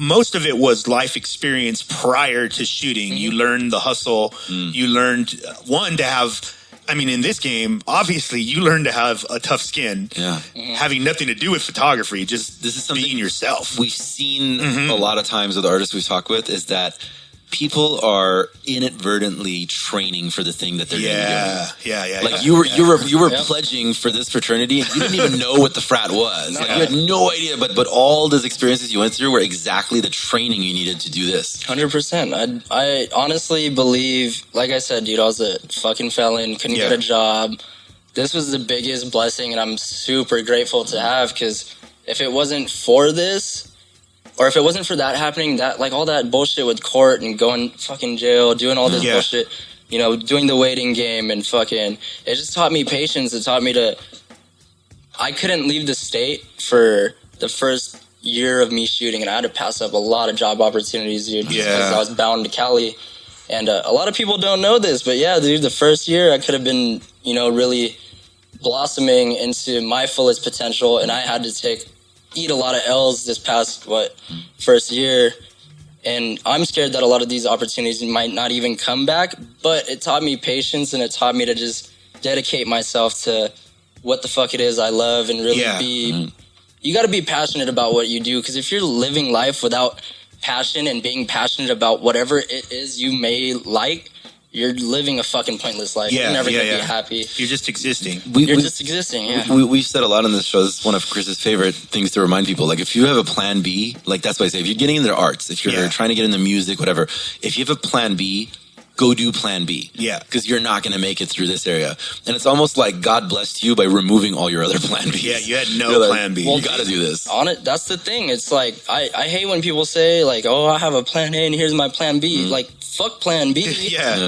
most of it was life experience prior to shooting. You learned the hustle. You learned, to have, I mean, in this game, obviously, you learned to have a tough skin. Yeah. Having nothing to do with photography, just this is something being yourself. We've seen a lot of times with artists we talk with is that people are inadvertently training for the thing that they're going to be doing. Yeah. Like you were pledging for this fraternity and you didn't even know what the frat was. Like, you had no idea, but all those experiences you went through were exactly the training you needed to do this. 100%. I honestly believe, like I said, dude, I was a fucking felon, couldn't get a job. This was the biggest blessing, and I'm super grateful to have, because if it wasn't for this, or if it wasn't for that happening, that like all that bullshit with court and going fucking jail, doing all this bullshit, you know, doing the waiting game and fucking, it just taught me patience. It taught me I couldn't leave the state for the first year of me shooting, and I had to pass up a lot of job opportunities, dude, because I was bound to Cali. And a lot of people don't know this, but yeah, dude, the first year I could have been, you know, really blossoming into my fullest potential, and I had to eat a lot of L's this past first year, and I'm scared that a lot of these opportunities might not even come back, but it taught me patience, and it taught me to just dedicate myself to what the fuck it is I love, and really you got to be passionate about what you do, because if you're living life without passion and being passionate about whatever it is you may like, you're living a fucking pointless life. You're never going to be happy. You're just existing. You're just existing, We've said a lot on this show. This is one of Chris's favorite things to remind people. Like, if you have a plan B, like, that's why I say, if you're getting into arts, if you're trying to get into music, whatever, if you have a plan B, go do plan B. Yeah. Because you're not going to make it through this area. And it's almost like God blessed you by removing all your other plan Bs. Yeah, you had no plan B. Well, you got to do this. On it, that's the thing. It's like, I hate when people say, like, oh, I have a plan A and here's my plan B. Like, fuck plan B.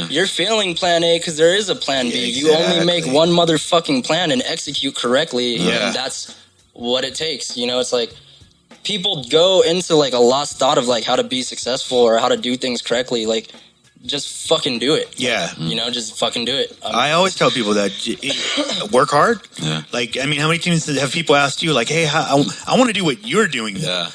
You're failing plan A because there is a plan B. You only make one motherfucking plan and execute correctly. And that's what it takes. You know, it's like, people go into, like, a lost thought of, like, how to be successful or how to do things correctly. Like, just fucking do it. You know, just fucking do it. I always tell people that work hard. Like, I mean, how many times have people asked you, like, hey, I want to do what you're doing? That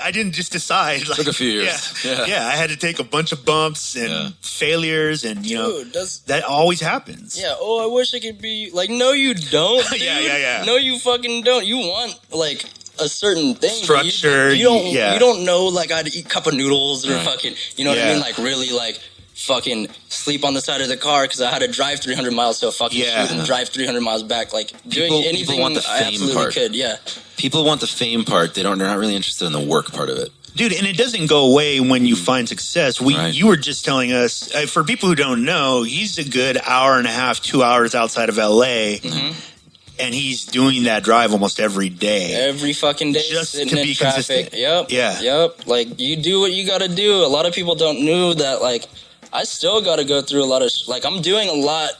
I didn't just decide. Like, took a few years. I had to take a bunch of bumps and failures, and you know, that always happens. Oh, I wish I could be like, no, you don't. Dude. No, you fucking don't. You want, like, a certain thing, structure. You don't know, like, I'd eat a cup of noodles or fucking, you know what I mean? Like, really, like, fucking sleep on the side of the car because I had to drive 300 miles to a fucking shoot and drive 300 miles back. Like, doing anything want the I fame absolutely part. could. People want the fame part. They're not really interested in the work part of it. Dude, and it doesn't go away when you find success. You were just telling us, for people who don't know, he's a good hour and a half, 2 hours outside of LA. And he's doing that drive almost every day. Every fucking day. Just sitting to in be traffic. consistent. Yep. Like, you do what you got to do. A lot of people don't know that, like, I still got to go through a lot of... like, I'm doing a lot...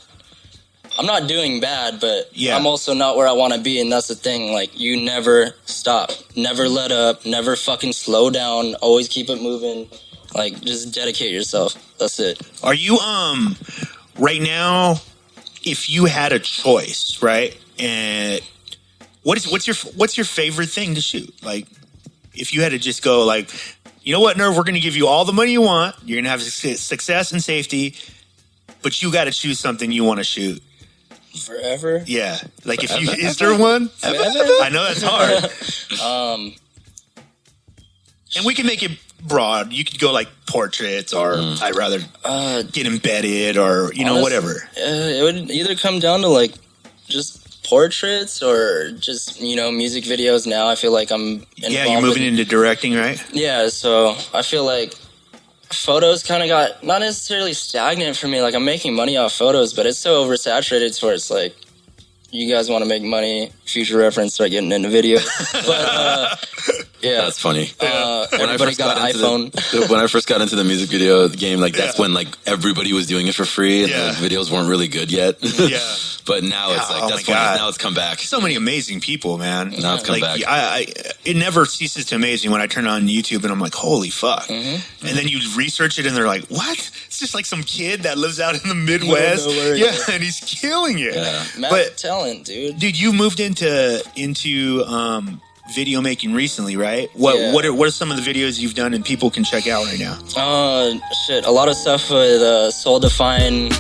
I'm not doing bad, but I'm also not where I want to be, and that's the thing. Like, you never stop. Never let up. Never fucking slow down. Always keep it moving. Like, just dedicate yourself. That's it. Are you, right now, if you had a choice, right... And what's your favorite thing to shoot? Like, if you had to just go, like, you know what, Nerv, we're going to give you all the money you want. You're going to have success and safety, but you got to choose something you want to shoot. Forever? Yeah. Like, is there one? Forever? I know that's hard. And we can make it broad. You could go like portraits, or I'd rather get embedded, or whatever. It would either come down to like just portraits or just music videos. Now I feel like I'm involved. Yeah, you're moving into directing, right? Yeah, so I feel like photos kind of got not necessarily stagnant for me. Like I'm making money off photos, but it's so oversaturated to where it's like, you guys want to make money, future reference, start getting into video. But yeah, that's funny. Everybody got an iPhone. When I first got into the music video game, like that's when like everybody was doing it for free, and the videos weren't really good yet. Yeah, but now it's like that's funny. Now it's come back. So many amazing people, man. Now it's come back. It never ceases to amaze me when I turn on YouTube and I'm like, holy fuck! And then you research it and they're like, what? It's just like some kid that lives out in the Midwest. And he's killing it. But talent, dude, you moved into video making recently, right? What are some of the videos you've done and people can check out right now? A lot of stuff with Soul Define.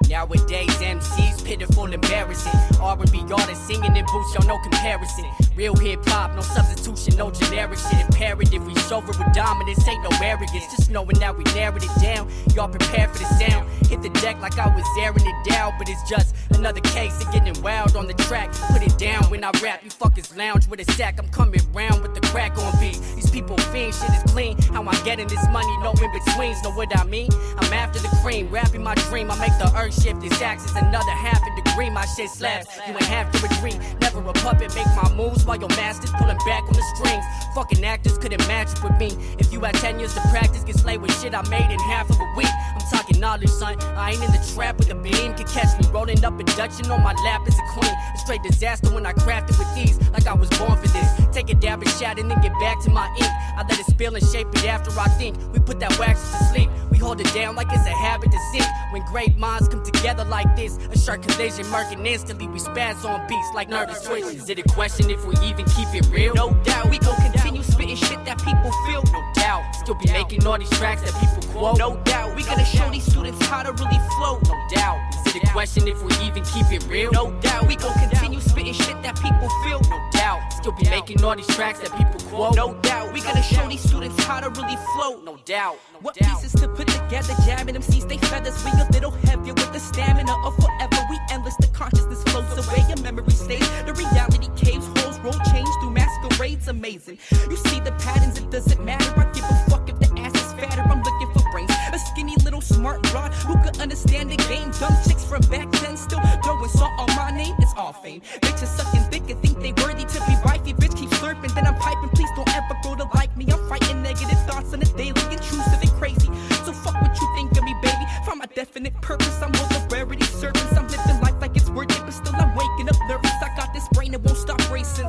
Nowadays, MCs pitiful, embarrassing. R&B artists singing in boots, y'all no comparison. Real hip-hop, no substitution, no generic shit. Imperative, we show it with dominance, ain't no arrogance. Just knowing that we narrowed it down, y'all prepared for the sound. Hit the deck like I was airing it down, but it's just another case of getting wild on the track. Put it down when I rap, you fuckers lounge with a sack. I'm coming round with the crack on beat. These people fiend, shit is clean. How I getting this money, no in-betweens, know what I mean? I'm after the cream, rapping my dream. I make the earth shift, this axe is another half a degree. My shit slaps, you ain't have to agree. Never a puppet, make my moves while your masters pulling back on the strings. Fucking actors couldn't match it with me. If you had 10 years to practice, get slayed with shit I made in half of a week. I'm talking knowledge, son. I ain't in the trap with a beam. Could catch me rolling up a Dutchin on my lap as a queen. A straight disaster when I crafted with these, like I was born for this. Take a dab and shot and then get back to my ink. I let it spill and shape it after I think. We put that wax to sleep. We hold it down like it's a habit to sink. When great minds come together like this, a shark collision murking instantly. We spaz on beats like nervous twitch. Is it a question if we even keep it real? No doubt. We gon' continue spitting shit that people feel. No doubt. Still be making all these tracks that people quote. No doubt. We gonna show these students how to really flow. No doubt. Is it a question if we even keep it real? No doubt. We gon' continue spitting shit that people feel. No doubt. Still be making all these tracks that people quote. No doubt. We gonna show these students how to really flow. No doubt. What pieces to put together, jamming them seats, they feathers. We a little heavier with the stamina of forever. We endless, the consciousness floats away, your memory stays. The reality caves, holes roll, change through masquerades. Amazing. You see the patterns, it doesn't matter. I give a fuck if the ass is fatter. I'm looking for brains. A skinny little smart broad who could understand the game. Dumb chicks from back then still throwing salt on my name. It's all fame. Bitches sucking thick and think they worthy to be wifey. Bitch keep slurping, then I'm piping. Please don't ever go to like me. I'm fighting negative thoughts on a daily, intrusive and crazy. So fuck what you think of me, baby. Find my definite purpose. I'm more the rarity servants. I'm living life like it's worth it, but still I'm waking up nervous. I got this brain that won't stop racing.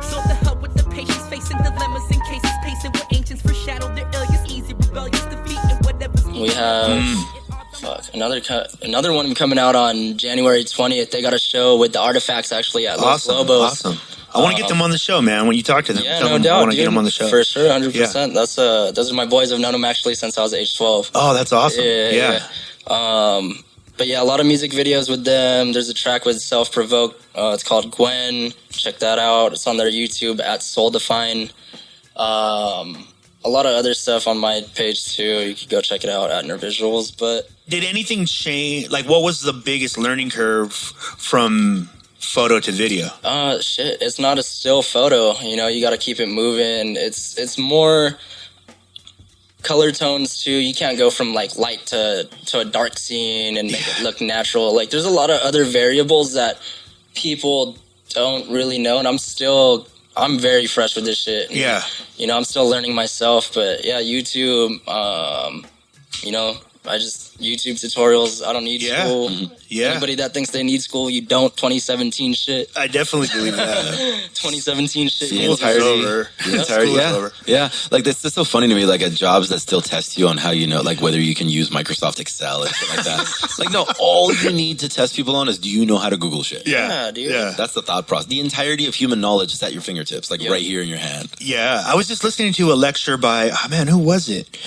So the hell with the patience, facing dilemmas in cases, pacing where ancients foreshadow their aliens, easy rebellious defeat and whatever's. We have another one coming out on January 20th. They got a show with the Artifacts actually at Los Lobos. Awesome. I want to get them on the show, man. When you talk to them, yeah, tell no them doubt, I want to get them on the show. For sure, 100%. Yeah. That's those are my boys. I've known them actually since I was age 12. Oh, that's awesome. Yeah. But yeah, a lot of music videos with them. There's a track with Self Provoke. It's called Gwen. Check that out. It's on their YouTube at Soul Define. A lot of other stuff on my page too. You could go check it out at Nerv Visuals. But did anything change? Like, what was the biggest learning curve from photo to video? Shit, it's not a still photo. You got to keep it moving. It's more color tones too. You can't go from like light to a dark scene and make it look natural. Like, there's a lot of other variables that people don't really know, and I'm very fresh with this shit. And, I'm still learning myself, but yeah, YouTube, YouTube tutorials. I don't need school. Yeah. Anybody that thinks they need school, you don't. 2017 shit. I definitely believe that. 2017 shit. The entirety. Over. Yeah. Like, that's so funny to me. Like, at jobs that still test you on how like whether you can use Microsoft Excel and shit like that. Like, no, all you need to test people on is, do you know how to Google shit? Yeah, dude. Yeah. That's the thought process. The entirety of human knowledge is at your fingertips, like right here in your hand. Yeah. I was just listening to a lecture by, who was it?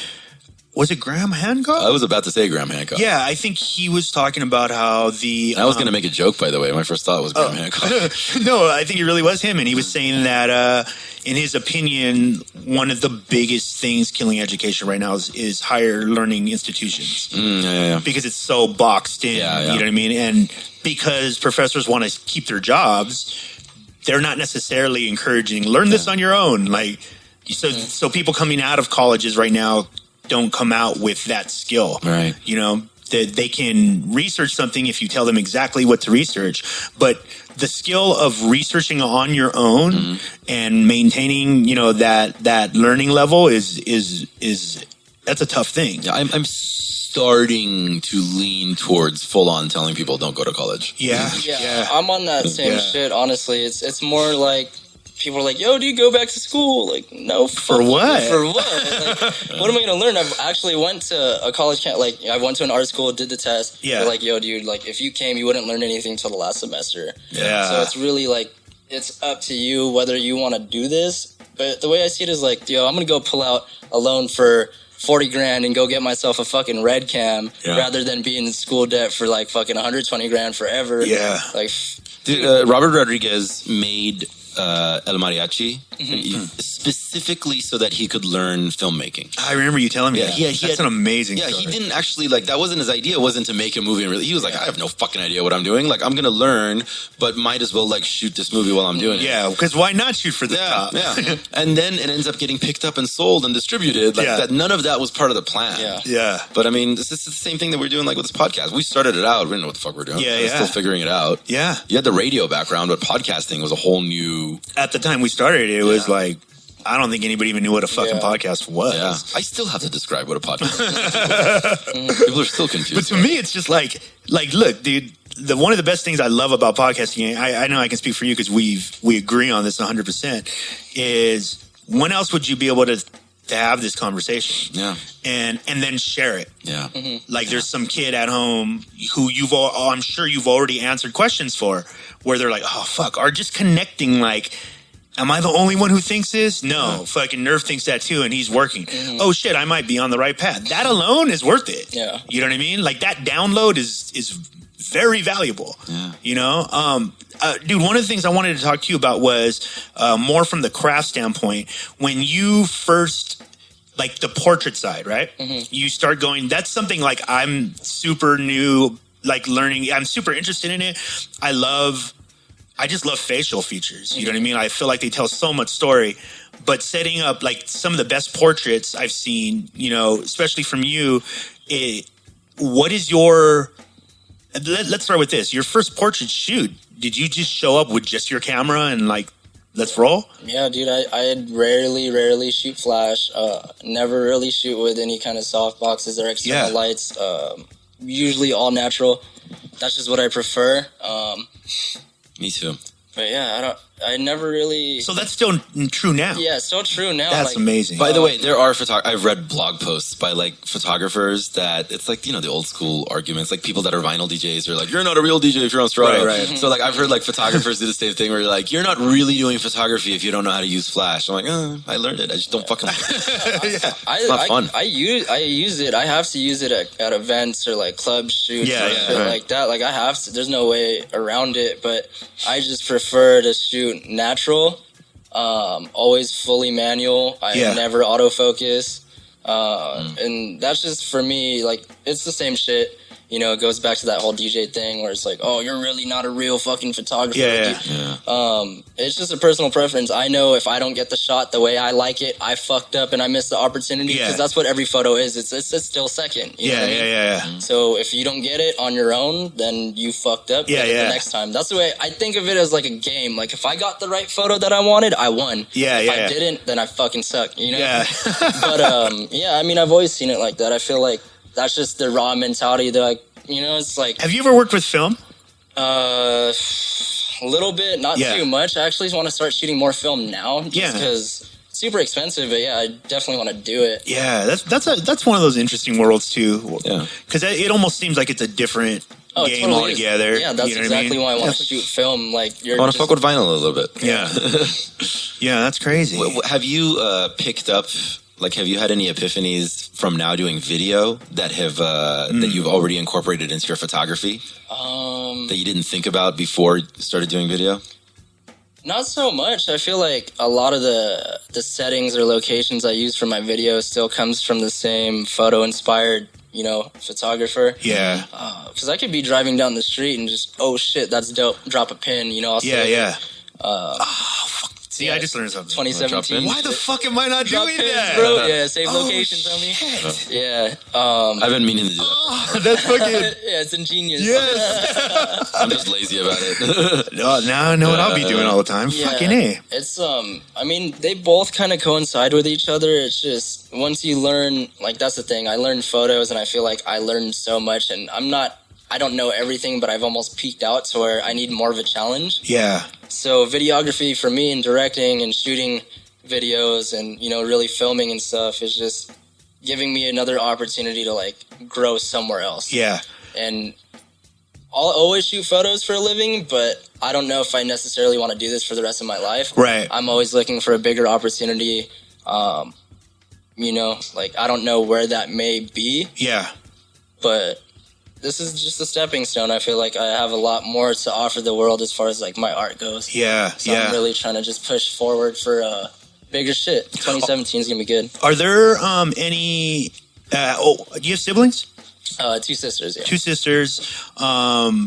Was it Graham Hancock? I was about to say Graham Hancock. Yeah, I think he was talking about how the... I was going to make a joke, by the way. My first thought was Graham Hancock. No, I think it really was him. And he was saying that, in his opinion, one of the biggest things killing education right now is higher learning institutions. Because it's so boxed in, you know what I mean? And because professors want to keep their jobs, they're not necessarily encouraging, learn this on your own. Like, so people coming out of colleges right now don't come out with that skill. Right. You know, they can research something if you tell them exactly what to research, but the skill of researching on your own and maintaining, you know, that learning level is that's a tough thing. Yeah, I'm starting to lean towards full on telling people don't go to college. Yeah. I'm on that same shit. Honestly, it's more like, people are like, yo, do you go back to school? Like, no. For what? For what? Like, what am I going to learn? I've actually went to a college camp. Like, I went to an art school, did the test. Yeah. They're like, yo, dude, like, if you came, you wouldn't learn anything till the last semester. Yeah. So it's really like, it's up to you whether you want to do this. But the way I see it is like, yo, I'm going to go pull out a loan for 40 grand and go get myself a fucking red cam rather than be in school debt for like fucking 120 grand forever. Yeah. Like, dude, Robert Rodriguez made El Mariachi specifically so that he could learn filmmaking. I remember you telling me that. Yeah, that's an amazing story. He didn't actually, like, that wasn't his idea, wasn't to make a movie. And really, he was like, I have no fucking idea what I'm doing. Like, I'm going to learn, but might as well, like, shoot this movie while I'm doing it. Yeah, because why not shoot for the top? Yeah. And then it ends up getting picked up and sold and distributed. Like, that. None of that was part of the plan. Yeah. But, I mean, this is the same thing that we're doing, like, with this podcast. We started it out. We didn't know what the fuck we're doing. We're still figuring it out. Yeah. You had the radio background, but podcasting was a whole new... At the time we started, it was like, I don't think anybody even knew what a fucking podcast was. Yeah. I still have to describe what a podcast is. People are still confused. But to me, it's just like, look, dude, one of the best things I love about podcasting, I know I can speak for you because we agree on this 100%, is when else would you be able to have this conversation? Yeah. And then share it. Yeah. Like there's some kid at home who I'm sure you've already answered questions for, where they're like, oh, fuck, or just connecting like, am I the only one who thinks this? No, fucking Nerv thinks that too, and he's working. Oh shit, I might be on the right path. That alone is worth it. Yeah. You know what I mean? Like that download is very valuable. Yeah. You know? Dude, one of the things I wanted to talk to you about was more from the craft standpoint. When you first, like the portrait side, right? You start going, that's something like I'm super new, like learning. I'm super interested in it. I just love facial features. You know what I mean? I feel like they tell so much story. But setting up like some of the best portraits I've seen, you know, especially from you, what is your... Let's start with this. Your first portrait shoot, did you just show up with just your camera and like, let's roll? Yeah, dude, I rarely shoot flash. Never really shoot with any kind of soft boxes or external lights. Usually all natural. That's just what I prefer. Me too. But yeah, I never really... So that's still true now? Yeah, it's still true now. That's amazing. By the way, there are I've read blog posts by like photographers that it's like, you know, the old school arguments, like people that are vinyl DJs are like, you're not a real DJ if you're on Strato. Right. So like I've heard like photographers do the same thing where you're like, you're not really doing photography if you don't know how to use flash. I'm like, I learned it. I just don't fucking It's not fun. I use it. I have to use it at events or like club shoots or shit like that. Like I have to. There's no way around it. But I just prefer to shoot natural, always fully manual. I never autofocus, and that's just for me. Like it's the same shit. You know, it goes back to that whole DJ thing where it's like, oh, you're really not a real fucking photographer. It's just a personal preference. I know if I don't get the shot the way I like it, I fucked up and I missed the opportunity because that's what every photo is. It's still second. You know what I mean? So if you don't get it on your own, then you fucked up. Get it the next time. That's the way I think of it, as like a game. Like if I got the right photo that I wanted, I won. If I didn't, then I fucking suck. You know? But I mean, I've always seen it like that. I feel like that's just the raw mentality that you know, it's like... Have you ever worked with film? A little bit, not too much. I actually want to start shooting more film now, just because it's super expensive. But I definitely want to do it. Yeah, that's one of those interesting worlds too. Yeah, because it almost seems like it's a different game totally altogether. Yeah, that's exactly why I want to shoot film. Like, I want to fuck with vinyl a little bit. Yeah, yeah, that's crazy. Have you picked up Like, have you had any epiphanies from now doing video that have that you've already incorporated into your photography that you didn't think about before you started doing video? Not so much. I feel like a lot of the settings or locations I use for my videos still comes from the same photo-inspired, photographer. Yeah. Because I could be driving down the street and just, oh shit, that's dope. Drop a pin, I'll say, fuck. See, I just learned something. 2017. Why the fuck am I not doing pins, that? bro. Yeah, save locations, homie. Yeah. I've been meaning to do that. That's fucking... Yeah, it's ingenious. Yes. I'm just lazy about it. Now I know what I'll be doing all the time. Yeah, Fucking A. It's, I mean, they both kind of coincide with each other. It's just, once you learn, like, that's the thing. I learned photos, and I feel like I learned so much, and I don't know everything, but I've almost peaked out to where I need more of a challenge. Yeah. So videography for me and directing and shooting videos and, really filming and stuff is just giving me another opportunity to, like, grow somewhere else. Yeah. And I'll always shoot photos for a living, but I don't know if I necessarily want to do this for the rest of my life. Right. I'm always looking for a bigger opportunity. Like, I don't know where that may be. Yeah. But this is just a stepping stone. I feel like I have a lot more to offer the world as far as, like, my art goes. Yeah, so I'm really trying to just push forward for bigger shit. 2017 is going to be good. Are there any... do you have siblings? 2 sisters, yeah. 2 sisters.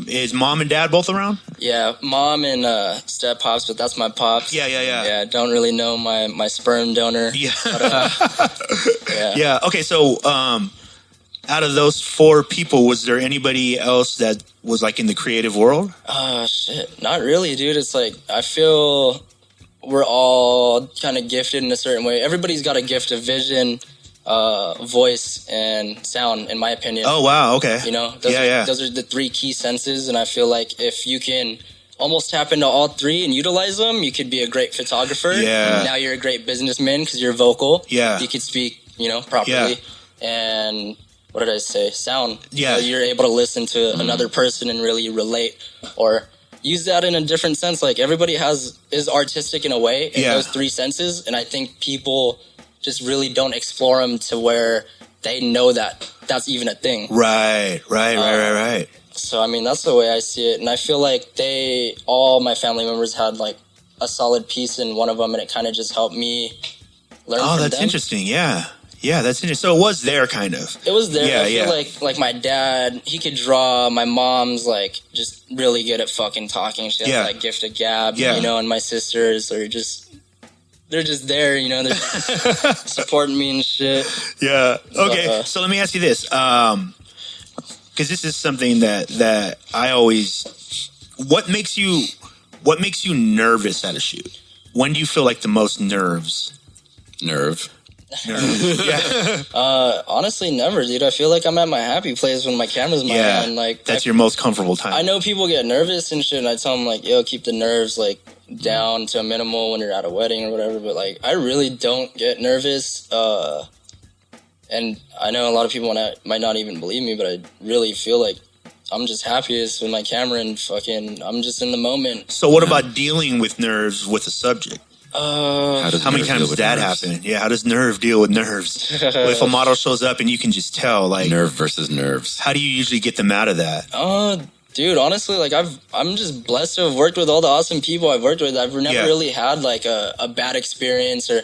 Is mom and dad both around? Yeah, mom and step pops, but that's my pops. Yeah. Yeah, don't really know my sperm donor. Yeah. But, yeah. Yeah, okay, so... out of those 4 people, was there anybody else that was, like, in the creative world? Shit. Not really, dude. It's like, I feel we're all kind of gifted in a certain way. Everybody's got a gift of vision, voice, and sound, in my opinion. Oh, wow, okay. Those are the 3 key senses, and I feel like if you can almost tap into all 3 and utilize them, you could be a great photographer. Yeah. Now you're a great businessman because you're vocal. Yeah. You could speak, properly. Yeah. And... what did I say? Sound. Yeah. You're able to listen to another person and really relate or use that in a different sense. Like, everybody is artistic in a way in those 3 senses. And I think people just really don't explore them to where they know that that's even a thing. Right. So, I mean, that's the way I see it. And I feel like all my family members had, like, a solid piece in one of them. And it kind of just helped me learn from them. Oh, that's interesting. Yeah. Yeah, that's interesting. So it was there, kind of. It was there. Yeah, I feel like my dad, he could draw. My mom's, like, just really good at fucking talking. She has, like, gift of gab, and my sisters are just... they're just there, they're just supporting me and shit. Yeah. Okay, so let me ask you this. Because this is something that I always... What makes you nervous at a shoot? When do you feel like the most nerves? Nerve. Yeah. Honestly, never, dude. I feel like I'm at my happy place when my camera's in my hand. Like, that's your most comfortable time. I know people get nervous and shit, and I tell them, like, yo, keep the nerves, like, down to a minimal when you're at a wedding or whatever. But, like, I really don't get nervous. And I know a lot of people might not even believe me, but I really feel like I'm just happiest with my camera and I'm just in the moment. So what about dealing with nerves with a subject? How many times does that happen? Yeah, how does Nerv deal with nerves? If a model shows up and you can just tell, like... Nerve versus nerves. How do you usually get them out of that? Dude, honestly, like, I'm just blessed to have worked with all the awesome people I've worked with. I've never really had, like, a bad experience or...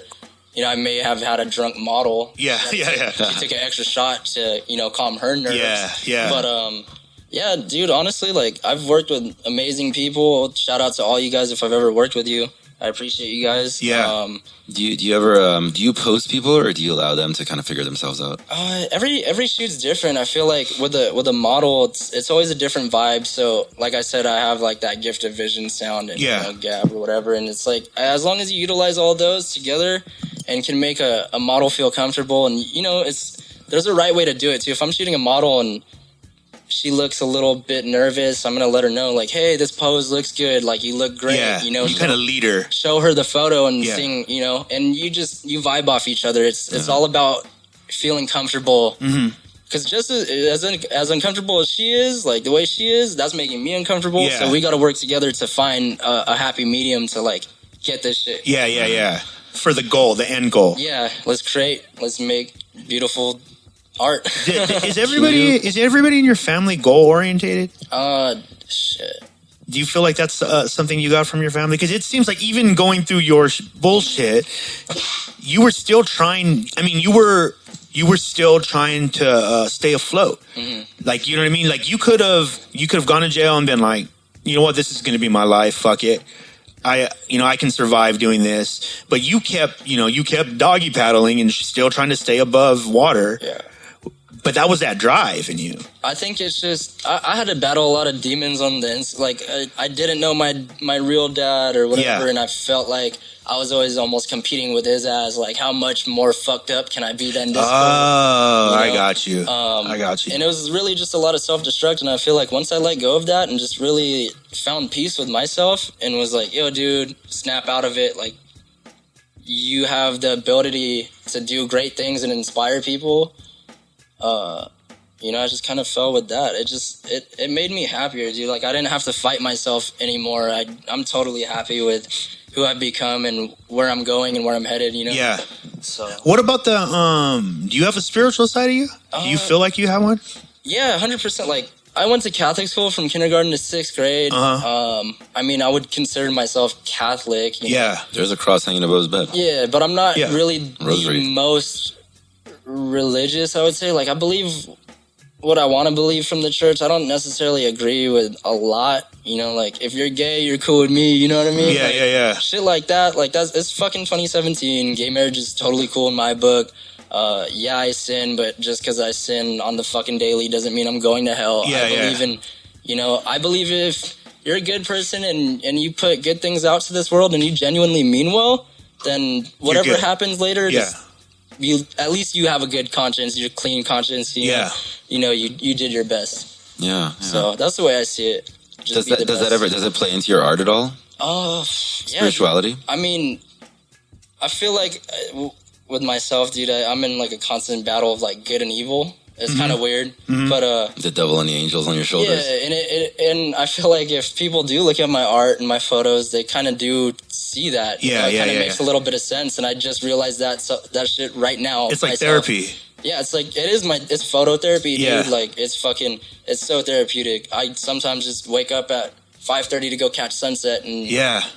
I may have had a drunk model. Yeah. She took an extra shot to, calm her nerves. Yeah. But, yeah, dude, honestly, like, I've worked with amazing people. Shout out to all you guys if I've ever worked with you. I appreciate you guys. Yeah. Do you ever do you post people or do you allow them to kind of figure themselves out? Every shoot's different. I feel like with a model, it's always a different vibe. So, like I said, I have like that gift of vision, sound, and gab or whatever. And it's like as long as you utilize all those together and can make a model feel comfortable, and there's a right way to do it too. If I'm shooting a model and she looks a little bit nervous, I'm going to let her know, like, hey, this pose looks good. Like, you look great. Yeah, you kind of lead her. Show her the photo and sing, and you vibe off each other. It's all about feeling comfortable. Because just as uncomfortable as she is, like, the way she is, that's making me uncomfortable. Yeah. So we got to work together to find a happy medium to, like, get this shit. Yeah. for the goal, the end goal. Yeah, let's make beautiful art. Is everybody in your family goal orientated? Shit. Do you feel like that's something you got from your family? Because it seems like even going through your bullshit, you were still trying. I mean, you were still trying to stay afloat. Mm-hmm. Like, you know what I mean? Like, you could have gone to jail and been like, you know what, this is going to be my life. Fuck it. I can survive doing this. But you kept doggy paddling and still trying to stay above water. Yeah. But that was that drive in you. I think it's just I had to battle a lot of demons on the inside. Like I didn't know my real dad or whatever, and I felt like I was always almost competing with his ass. Like, how much more fucked up can I be than this? I got you. I got you. And it was really just a lot of self-destruct. And I feel like once I let go of that and just really found peace with myself and was like, yo, dude, snap out of it. Like, you have the ability to do great things and inspire people. I just kind of fell with that. It made me happier, dude. Like, I didn't have to fight myself anymore. I'm totally happy with who I've become and where I'm going and where I'm headed, you know? Yeah. So what about do you have a spiritual side of you? Do you feel like you have one? Yeah, 100%. Like, I went to Catholic school from kindergarten to 6th grade. I mean, I would consider myself Catholic. You know? There's a cross hanging above his bed. Yeah, but I'm not really the most religious, I would say. Like, I believe what I want to believe from the church. I don't necessarily agree with a lot, you know, like, if you're gay, you're cool with me, you know what I mean? Yeah. Shit like that. Like, it's fucking 2017. Gay marriage is totally cool in my book. I sin, but just because I sin on the fucking daily doesn't mean I'm going to hell. I believe in, I believe if you're a good person and you put good things out to this world and you genuinely mean well, then whatever happens later, at least you have a good conscience, you're a clean conscience. You know, you did your best. Yeah. So that's the way I see it. Does it play into your art at all? Spirituality? I mean, I feel like with myself, dude, I'm in like a constant battle of like good and evil. It's kind of weird, but the devil and the angels on your shoulders. Yeah, and I feel like if people do look at my art and my photos, they kind of do see that. It kind of makes a little bit of sense, and I just realized that shit right now. It's like therapy. Yeah, it's like it's photo therapy, dude. Like, it's so therapeutic. I sometimes just wake up at 5:30 to go catch sunset and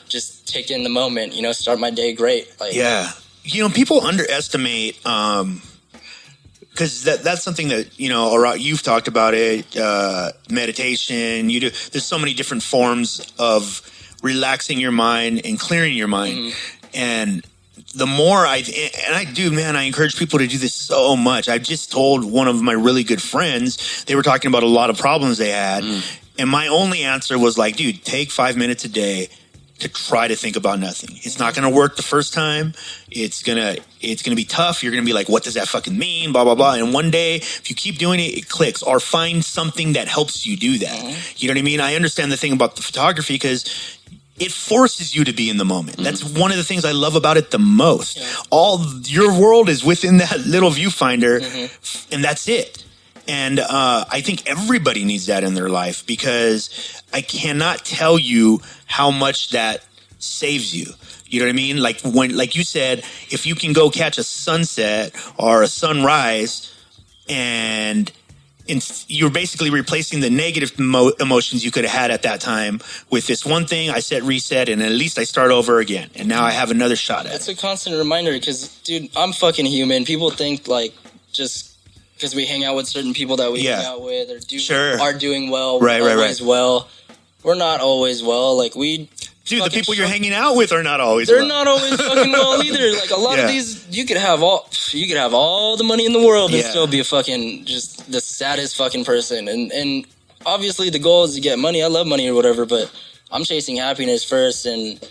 just take in the moment. You know, start my day great. Like, people underestimate. Because that's something that, you've talked about it, meditation, there's so many different forms of relaxing your mind and clearing your mind. And the more I encourage people to do this so much. I just told one of my really good friends, they were talking about a lot of problems they had. And my only answer was like, dude, take 5 minutes a day to try to think about nothing. It's not going to work the first time. It's gonna be tough. You're gonna be like, what does that fucking mean? Blah blah blah. And one day, if you keep doing it, it clicks. Or find something that helps you do that. You know what I mean? I understand the thing about the photography because it forces you to be in the moment. That's one of the things I love about it the most. All your world is within that little viewfinder, and that's it. And I think everybody needs that in their life because I cannot tell you how much that saves you. You know what I mean? Like you said, if you can go catch a sunset or a sunrise and you're basically replacing the negative emotions you could have had at that time with this one thing, I set reset and at least I start over again. And now I have another shot at it. It's a constant reminder because, dude, I'm fucking human. People think like just because we hang out with certain people that we hang out with or are doing well, always well. We're not always well. Like, dude, the people you're hanging out with are not always They're not always fucking well either. Like, a lot of these, you could have all the money in the world and still be a fucking, just the saddest fucking person. And obviously the goal is to get money. I love money or whatever, but I'm chasing happiness first, and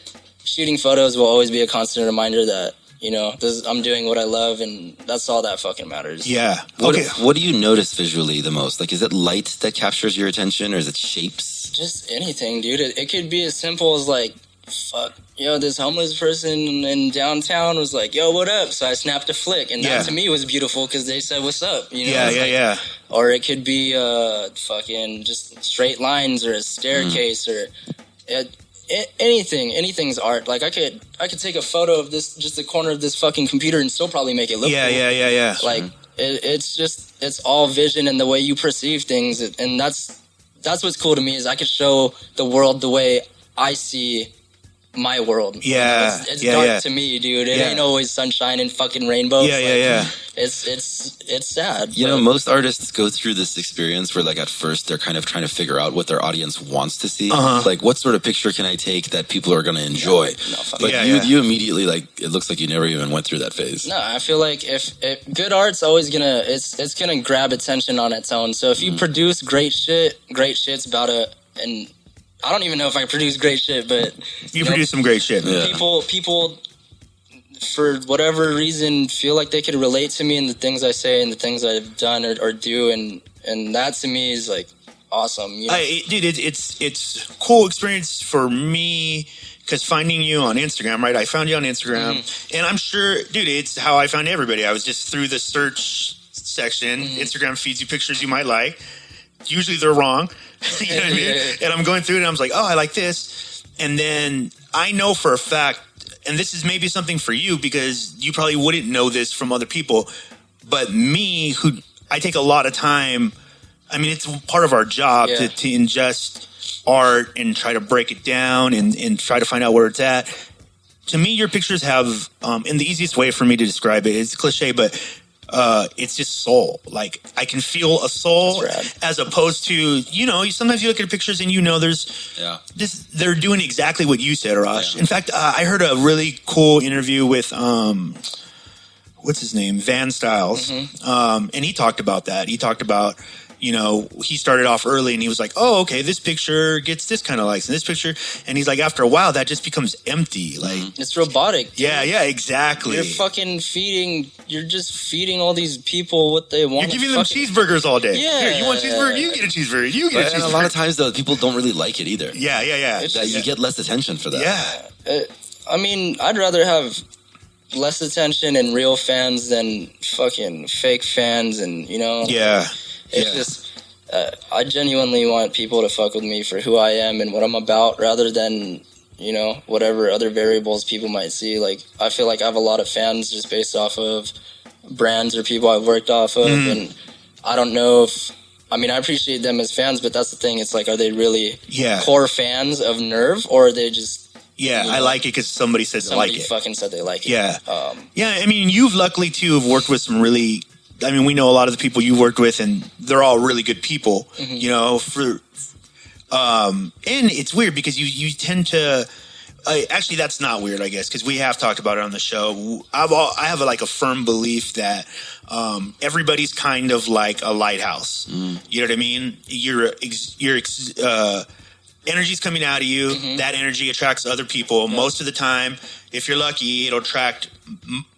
shooting photos will always be a constant reminder that, I'm doing what I love, and that's all that fucking matters. Yeah. Okay. What do you notice visually the most? Like, is it light that captures your attention, or is it shapes? Just anything, dude. It could be as simple as like, fuck, this homeless person in downtown was like, yo, what up? So I snapped a flick, and that to me was beautiful because they said, what's up? Yeah. Or it could be fucking just straight lines or a staircase or anything's art. Like I could take a photo of this, just the corner of this fucking computer, and still probably make it look cool. Yeah. Like it's all vision and the way you perceive things, and that's what's cool to me, is I could show the world the way I see my world. Yeah. It's dark to me, dude. It ain't always sunshine and fucking rainbows. Yeah. It's sad. You know, most artists go through this experience where, like, at first they're kind of trying to figure out what their audience wants to see. Like, what sort of picture can I take that people are going to enjoy? But you immediately, like, it looks like you never even went through that phase. No, I feel like if good art's always gonna, it's gonna grab attention on its own. So if you produce great shit's about it. And I don't even know if I produce great shit, but you produce some great shit. Yeah. People, for whatever reason, feel like they could relate to me and the things I say and the things I've done or do, and that to me is like awesome. You know? Dude, it's cool experience for me, because finding you on Instagram, right? I found you on Instagram, and I'm sure, dude, it's how I found everybody. I was just through the search section. Instagram feeds you pictures you might like. Usually they're wrong. You know what I mean? And I'm going through it and I was like, oh, I like this. And then I know for a fact, and this is maybe something for you because you probably wouldn't know this from other people, but me, who I take a lot of time, I mean, it's part of our job to ingest art and try to break it down and try to find out where it's at. To me, your pictures have, and the easiest way for me to describe it, it's cliche, but it's just soul. Like, I can feel a soul as opposed to, you know, sometimes you look at pictures and you know they're doing exactly what you said, Arash. In fact, I heard a really cool interview with, what's his name? Van Styles. And he talked about that. He talked about, you know, he started off early and he was like, oh, okay, this picture gets this kind of likes and this picture. And he's like, after a while, that just becomes empty. Like, it's robotic. Dude. Yeah, exactly. You're just feeding all these people what they want. You're giving them cheeseburgers all day. Yeah. Here, you want a cheeseburger? You get a cheeseburger. You get a cheeseburger. And a lot of times, though, people don't really like it either. Yeah. You get less attention for that. Yeah. I mean, I'd rather have less attention and real fans than fucking fake fans, and, you know? Yeah. It's just, I genuinely want people to fuck with me for who I am and what I'm about, rather than, you know, whatever other variables people might see. Like, I feel like I have a lot of fans just based off of brands or people I've worked off of, and I don't know if, I mean, I appreciate them as fans, but that's the thing. It's like, are they really core fans of Nerv, or are they just... Yeah, I like it because somebody said they like it. Somebody fucking said they like it. Yeah. I mean, you've luckily, too, have worked with some really... I mean, we know a lot of the people you worked with, and they're all really good people, you know, and it's weird because you tend to, actually, that's not weird, I guess, because we have talked about it on the show. I have a firm belief that everybody's kind of like a lighthouse. You know what I mean? Your energy's coming out of you. That energy attracts other people. Most of the time, if you're lucky, it'll attract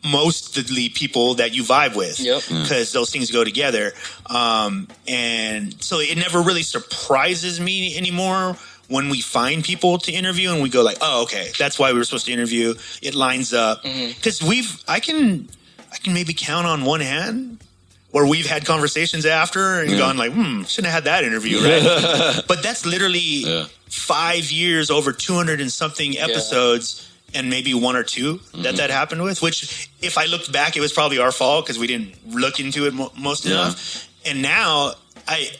mostly people that you vibe with, because those things go together. And so it never really surprises me anymore when we find people to interview and we go like, oh, okay, that's why we were supposed to interview. It lines up. Because I can maybe count on one hand where we've had conversations after and gone like, shouldn't have had that interview, right? But that's literally 5 years, over 200 and something episodes, and maybe one or two that happened with, which if I looked back, it was probably our fault because we didn't look into it most enough. And now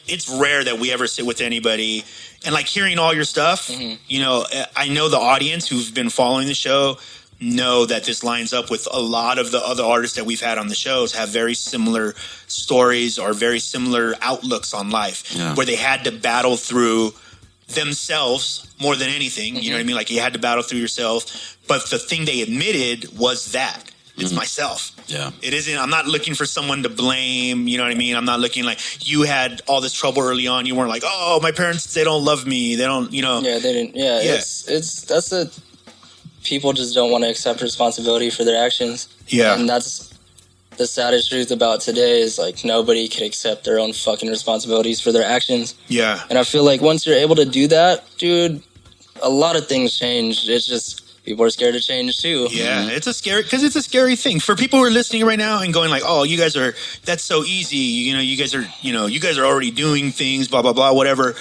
it's rare that we ever sit with anybody and like hearing all your stuff, you know, I know the audience who've been following the show know that this lines up with a lot of the other artists that we've had on the shows have very similar stories or very similar outlooks on life, where they had to battle through themselves more than anything. You know what I mean? Like, you had to battle through yourself. But the thing they admitted was that it's myself. Yeah. It isn't, I'm not looking for someone to blame. You know what I mean? I'm not looking like you had all this trouble early on. You weren't like, oh, my parents, they don't love me. They don't, you know. Yeah, they didn't. Yeah. That's the, people just don't want to accept responsibility for their actions. Yeah. And that's the saddest truth about today, is like nobody can accept their own fucking responsibilities for their actions. Yeah. And I feel like once you're able to do that, dude, a lot of things change. It's just people are scared to change too. Yeah, it's a scary thing for people who are listening right now and going like, "Oh, you guys are, that's so easy. You guys are already doing things, blah blah blah, whatever."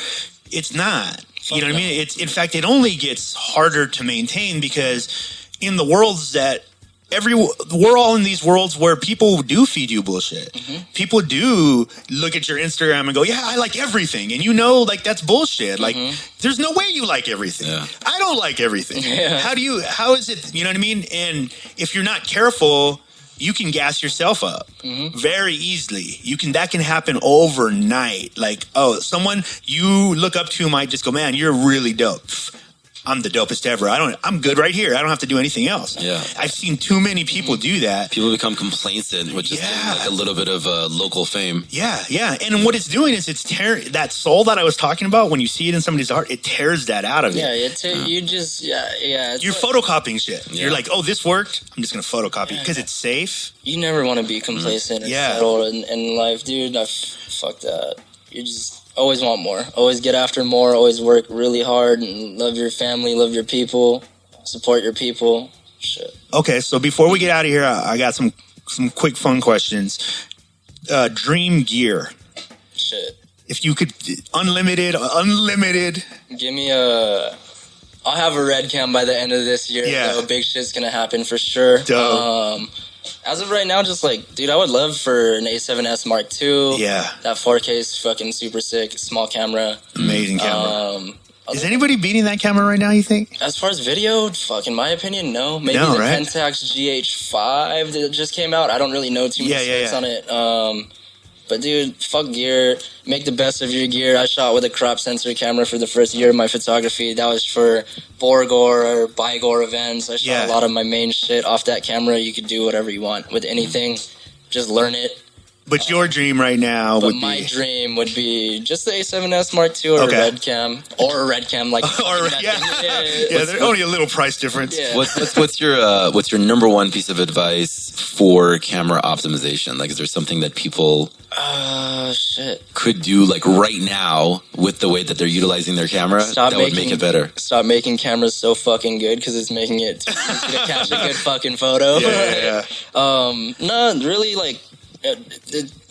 It's not. You know what I mean? It's, in fact, it only gets harder to maintain because in the worlds that we're all in these worlds where people do feed you bullshit. People do look at your Instagram and go, yeah, I like everything. And you know, like, that's bullshit. Like, there's no way you like everything. Yeah. I don't like everything. Yeah. How is it, you know what I mean? And if you're not careful, you can gas yourself up very easily. That can happen overnight. Like, someone you look up to might just go, man, you're really dope. I'm the dopest ever. I'm good right here. I don't have to do anything else. Yeah. I've seen too many people do that. People become complacent with just like a little bit of local fame. Yeah, yeah. And what it's doing is it's tearing that soul that I was talking about. When you see it in somebody's art, it tears that out of you. Yeah, you just, You're photocopying shit. Yeah. You're like, oh, this worked. I'm just going to photocopy because it's safe. You never want to be complacent or settle in life, dude. Fuck that. You just always want more. Always get after more. Always work really hard and love your family, love your people, support your people. Shit. Okay, so before we get out of here, I got some quick fun questions. Dream gear. Shit. If you could, unlimited. Give me I'll have a red cam by the end of this year. Yeah. So big shit's gonna happen for sure. Dope. As of right now, just like, dude, I would love for an A7S Mark II. Yeah. That 4K is fucking super sick. Small camera. Amazing camera. Is anybody beating that camera right now, you think? As far as video, fuck, in my opinion, no. Maybe the Pentax GH5 that just came out. I don't really know too much specs on it. But dude, fuck gear. Make the best of your gear. I shot with a crop sensor camera for the first year of my photography. That was for Borgore or Bygore events. I shot a lot of my main shit off that camera. You could do whatever you want with anything. Just learn it. But your dream right now would be... my dream would be just the A7S Mark II or a red cam. Or a red cam, like... there's only a little price difference. Yeah. What's your number one piece of advice for camera optimization? Like, is there something that people... could do, like, right now with the way that they're utilizing their camera would make it better? Stop making cameras so fucking good because it's making it too easy to catch a good fucking photo. No, really, like...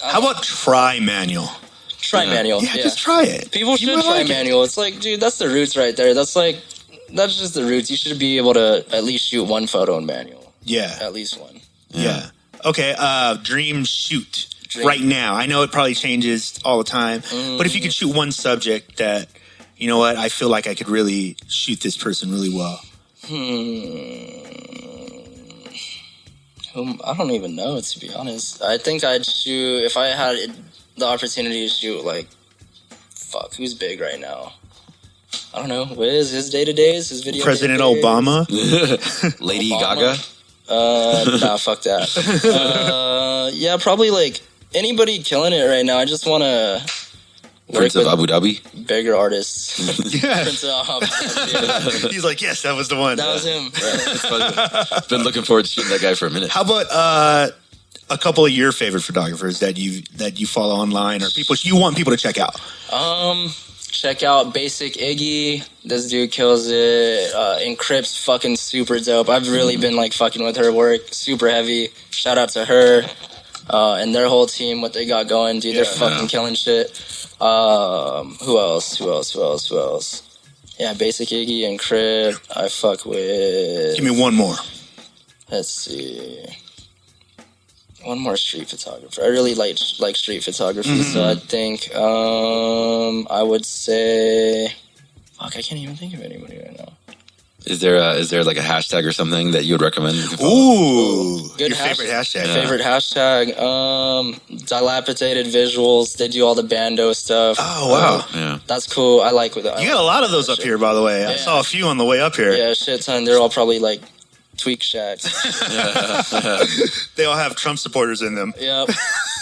How about try manual? Try manual. Yeah, just try it. People should try manual. It's like, dude, that's the roots right there. That's just the roots. You should be able to at least shoot one photo in manual. Yeah. At least one. Yeah. Okay, dream shoot. Right now. I know it probably changes all the time, but if you could shoot one subject that, you know what, I feel like I could really shoot this person really well. I don't even know, to be honest. I think I'd shoot, if I had the opportunity to shoot, like, who's big right now? I don't know. What is his day-to-days? His video President Obama? Lady Gaga? Nah, fuck that. Yeah, probably, like, anybody killing it right now. I just want to... Prince of Abu Dhabi? Bigger artists. Prince of Abu Dhabi. He's like, yes, that was the one. That was him. I've been looking forward to shooting that guy for a minute. How about a couple of your favorite photographers that you follow online or people you want people to check out? Check out Basic Iggy. This dude kills it. Encrypt's fucking super dope. I've really been like fucking with her work. Super heavy. Shout out to her and their whole team. What they got going, dude. They're fucking killing shit. Who else? Yeah, Basic Iggy and Crib. I fuck with... Give me one more. Let's see. One more street photographer. I really like street photography, so I think I would say... Fuck, I can't even think of anybody right now. Is there like a hashtag or something that you would recommend? Ooh, good your favorite hashtag. Favorite hashtag. Dilapidated visuals. They do all the bando stuff. Oh wow, yeah, that's cool. I like with that. You got a lot of those up here, by the way. I saw a few on the way up here. Yeah, shit ton. They're all probably like tweak shacks. They all have Trump supporters in them. Yep.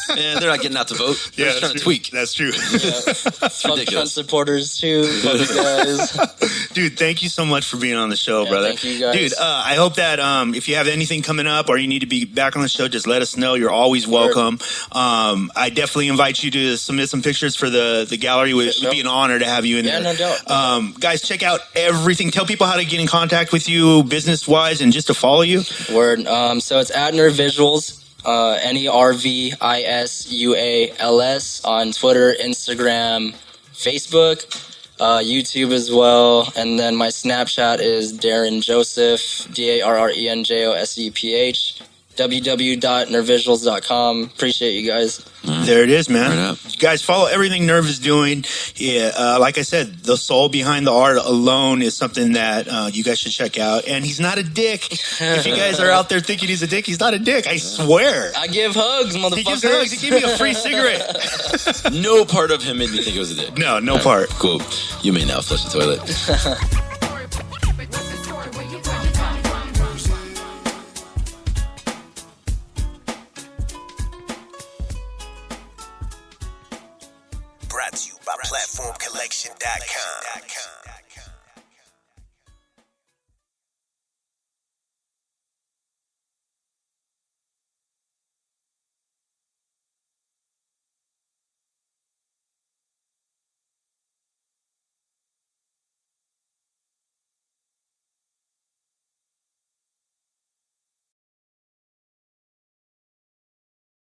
Yeah, they're not getting out to vote. They're just trying to tweak. That's true. Yeah. Fuck Trump supporters too. Fuck you guys. Dude, thank you so much for being on the show, brother. Thank you guys. Dude, I hope that if you have anything coming up or you need to be back on the show, just let us know. You're always welcome. I definitely invite you to submit some pictures for the gallery. It would be an honor to have you in there. Yeah, no doubt. Guys, check out everything. Tell people how to get in contact with you business-wise and just to follow you. Word. So it's at Nerv Visuals. NERVISUALS on Twitter, Instagram, Facebook. YouTube as well. And then my Snapchat is Darren Joseph, DarrenJoseph, www.nervvisuals.com. Appreciate you guys. There it is, man. Right up. Guys, follow everything Nerv is doing. Yeah, like I said, the soul behind the art alone is something that you guys should check out. And he's not a dick. If you guys are out there thinking he's a dick, he's not a dick. I swear. I give hugs, motherfucker. He gives hugs. He gave me a free cigarette. No part of him made me think it was a dick. No part. Cool. You may now flush the toilet. Brought to you by PlatformCollection.com.